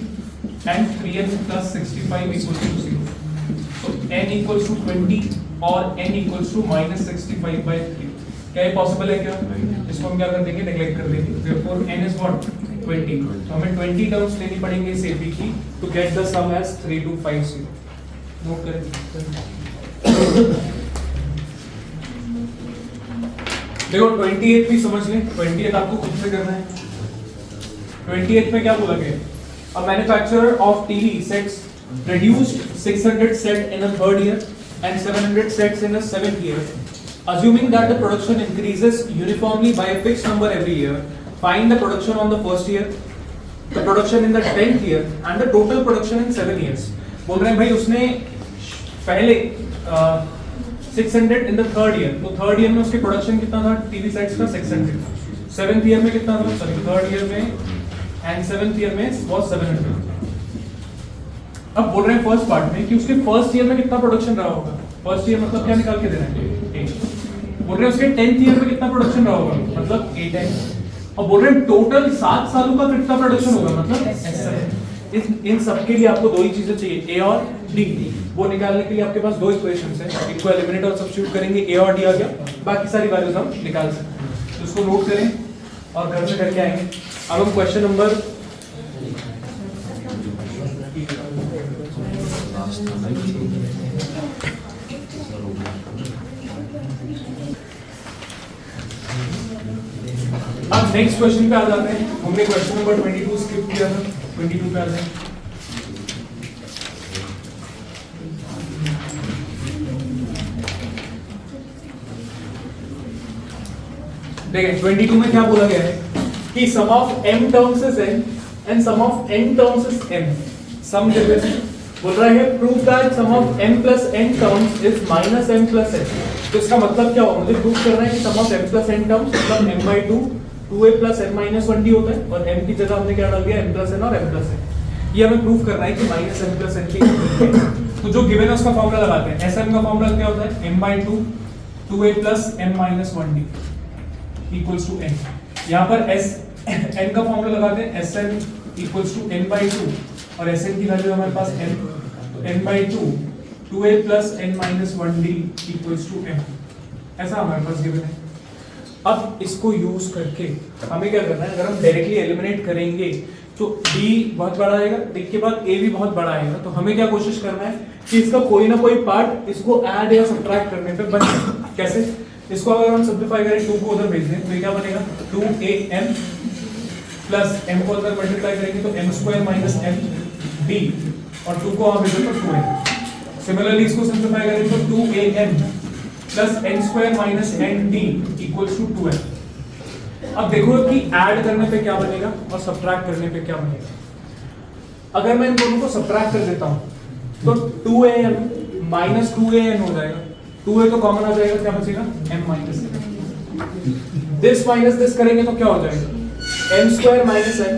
and 3n plus 65 equals to 0। So n equals to 20 और n इक्वल्स टू -65/3। क्या ये पॉसिबल है क्या? इसको हम क्या कर देंगे, नेग्लेक्ट कर देंगे। therefore n is what 20। तो हमें 20 टर्म्स लेनी पड़ेंगे इस AP की to get the sum as 3250। Note करें। देखो 28 भी समझ लें, 28 आपको खुद से करना है। 28 में क्या बोला गया? A manufacturer of TV sets produced 600 sets in a third year and 700 sets in a seventh year. Assuming that the production increases uniformly by a fixed number every year, find the production on the first year, the production in the 10th year, and the total production in 7 years. बोल रहे हैं भाई उसने पहले 600 in the third year, तो third year में उसकी production कितना था टीवी सेट्स का? 600। सेवेंथ ईयर में कितना था? सॉरी थर्ड ईयर में एंड सेवेंथ ईयर में वाज 700। अब बोल रहे हैं फर्स्ट पार्ट में कि उसके फर्स्ट ईयर में कितना प्रोडक्शन रहा होगा। फर्स्ट ईयर मतलब क्या निकाल के देना है? 8। बोल रहे हैं उसके 10th ईयर में कितना प्रोडक्शन रहा होगा, मतलब 8n। और बोल रहे हैं टोटल 7 सालों का कितना प्रोडक्शन होगा, मतलब S7। इन सब के लिए आपको दो ही चीजें चाहिए, A और D। वो निकालने के लिए आपके पास दो इक्वेशंस हैं, इनको एलिमिनेट और सब्स्टिट्यूट करेंगे, A और D आ गया, बाकी सारी वैल्यूज हम निकाल सकते हैं। तो इसको नोट करें और घर में करके आएंगे। अब हम क्वेश्चन नंबर अब नेक्स्ट क्वेश्चन पे आ जाते हैं। हमने क्वेश्चन नंबर 22 स्किप किया था, 22 पे आ जाए। देखिए 22 में क्या बोला गया है कि sum of m terms is n and sum of n terms is m। Sum given बोल रहा है prove that sum of m plus n terms is minus m plus n। तो इसका मतलब क्या होगा, मुझे प्रूव करना है कि sum of m plus n terms मतलब m/2 2a plus n minus 1d होता है और m की जगह हमने क्या डाल दिया m प्लस n और m प्लस n। ये हमें प्रूव करना है कि माइनस m प्लस n की। तो जो गिवन है उसका फॉर्मूला लगाते हैं। Sm का फॉर्मूला क्या होता है, m/2 2a plus n minus 1d equals to n। यहाँ पर n का फॉर्मूला लगाते हैं, Sn इक्वल्स टू n/2 और Sn की वैल्यू हमारे पास n, तो n/2 2a plus n minus 1d equals to n। ऐसा हमारे पास गिवन है। अब इसको यूज करके हमें क्या करना है, अगर हम डायरेक्टली एलिमिनेट करेंगे तो d बहुत बड़ा आएगा, d के बाद a भी बहुत बड़ा आएगा। तो हमें क्या कोशिश करना है कि इसका कोई ना कोई पार्ट इसको ऐड या सब्ट्रैक्ट करने पे बन जाए। कैसे? इसको अगर हम सिंपलीफाई करें 2 को उधर भेज दें तो ये क्या बनेगा 2am प्लस m को उधर मल्टीप्लाई करेंगे तो m² माइनस md और 2 को वहां भेजो तो 2n। सिमिलरली इसको सिंपलीफाई करें तो 2am plus n² minus nd equals to 2n। अब देखो कि ऐड करने पे क्या बनेगा और सब्ट्रैक्ट करने पे क्या बनेगा। अगर मैं इन दोनों को सब्ट्रैक्ट कर देता हूं तो 2am माइनस 2an हो जाएगा, 2a तो कॉमन आ जाएगा, क्या बचेगा m minus n। This minus this करेंगे तो क्या हो जाएगा m² minus n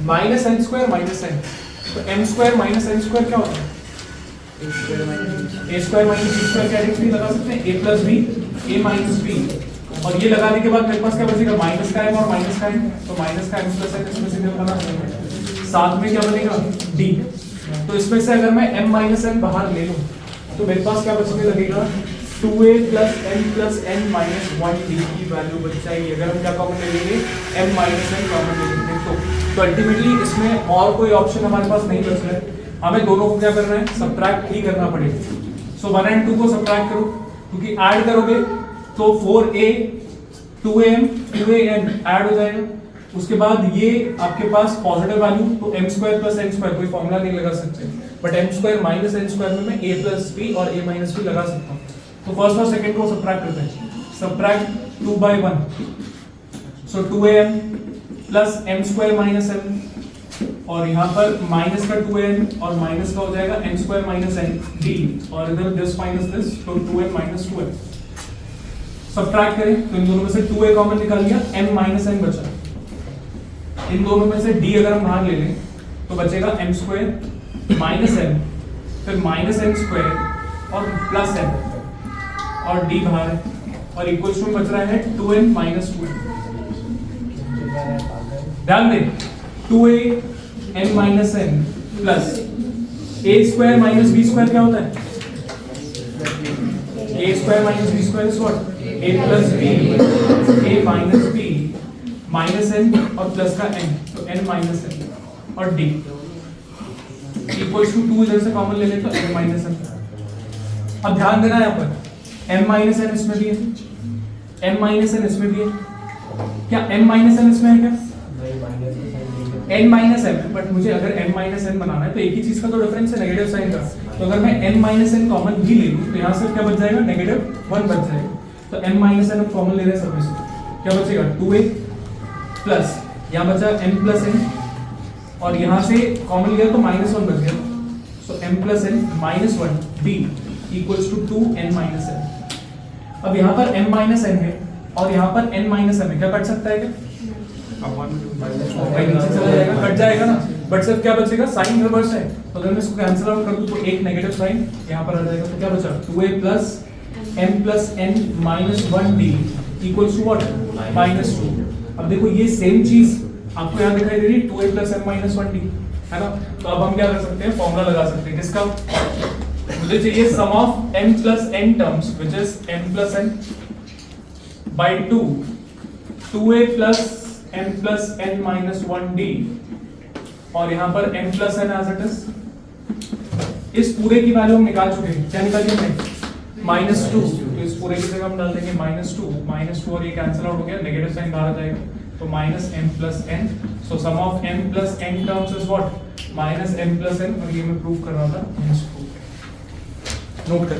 minus n² minus n। तो m² माइनस n² क्या होता है a² माइनस b² क्या डिफरेंस लगा सकते हैं, a plus b a minus b। और ये लगाने के बाद मेरे पास क्या बचेगा माइनस का m और माइनस का m, तो माइनस का m प्लस n इसमें से निकालना है। साथ में क्या बनेगा d। तो इसमें से अगर मैं m माइनस n बाहर ले लूं तो मेरे पास क्या बचने लगेगा 2a plus n minus 1d की वैल्यू बच जाएगी। अगर हम क्या कॉमन ले लेंगे m माइनस n कॉमन ले लेंगे तो अल्टीमेटली इसमें और कोई ऑप्शन हमारे पास नहीं बच रहा है। हमें दोनों को क्या करना है, सब्ट्रैक्ट ही करना पड़ेगा। सो 1 एंड 2 को सब्ट्रैक्ट करो क्योंकि ऐड करोगे तो 4a 2am 2an ऐड हो जाएगा। उसके बाद ये आपके पास पॉजिटिव वैल्यू तो m² प्लस n², कोई फॉर्मूला नहीं लगा सकते, बट m² माइनस n² में मैं a प्लस b और a माइनस b लगा सकता हूँ। तो फर्स्ट और सेकंड को सब्ट्रैक्ट करते हैं, सब्ट्रैक्ट 2/1 सो 2am plus m² minus n और यहाँ पर माइनस का 2n और माइनस का हो जाएगा n² माइनस nd और इधर दिस माइनस दिस तो 2n माइनस 2n। सब्ट्रैक्ट करें तो इन दोनों में से 2a कॉमन निकाल लिया, m माइनस n बचा। इन दोनों में से d अगर हम बाहर ले लें तो बचेगा m स्क्वायर माइनस n, फिर माइनस n स्क्वायर और प्लस n, और d बाहर है, और इक्वल्स टू बच रहा है 2n माइनस 2n। ध्यान दें 2a n minus n plus a square minus b square क्या होता है? a square minus b square is what? a plus b, a minus b minus n और प्लस का n, तो n माइनस n और d equals to 2 इधर से common ले लें तो n माइनस n। अब ध्यान देना यहाँ पर m माइनस n इसमें भी है, m माइनस n इसमें भी है, क्या m माइनस n इसमें है क्या? n माइनस n, बट मुझे अगर m माइनस n बनाना है तो एक ही चीज का तो डिफरेंस है, नेगेटिव साइन का। तो अगर मैं m माइनस n कॉमन भी ले लूं तो यहाँ से क्या बच जाएगा? नेगेटिव 1 बच जाएगा। तो m माइनस n हम कॉमन ले रहे हैं सब में से, क्या बचेगा? 2a प्लस यहाँ बचा m प्लस n, और यहाँ से कॉमन लिया तो माइनस 1 बच गया, so m plus n minus 1 d equals to 2n minus n। अब यहाँ पर m माइनस n है और यहाँ पर n माइनस m है, क्या कट सकता है क्या? भाई नीचे चला जाएगा, कट जाएगा ना, बट सिर्फ क्या बचेगा? साइन रिवर्स है, तो अगर मैं इसको कैंसिल आउट कर दूं तो एक नेगेटिव साइन यहाँ पर आ जाएगा, तो क्या बचा? 2a plus m plus n minus 1d equals to what? Minus 2। अब देखो ये सेम चीज आपको यहाँ दिखाई दे रही है, 2a plus m minus 1d, है ना? तो अब हम क्या कर सकते हैं? फॉर्मूला लगा सकते हैं किसका? मुझे चाहिए sum of m plus n terms which is m plus n by 2, 2a plus m plus n minus 1d, और यहाँ पर m plus n as it is. इस पूरे की वैल्यू हम निकाल चुके हैं, क्या निकाली हमने? माइनस 2, तो इस पूरे की जगह हम डाल देंगे माइनस 2 और ये कैंसिल आउट हो गया, नेगेटिव साइन बाहर आ जाएगा, तो minus m plus n। So sum of m plus n terms is what? Minus m plus n, और ये मैं प्रूव कर रहा था, नोट कर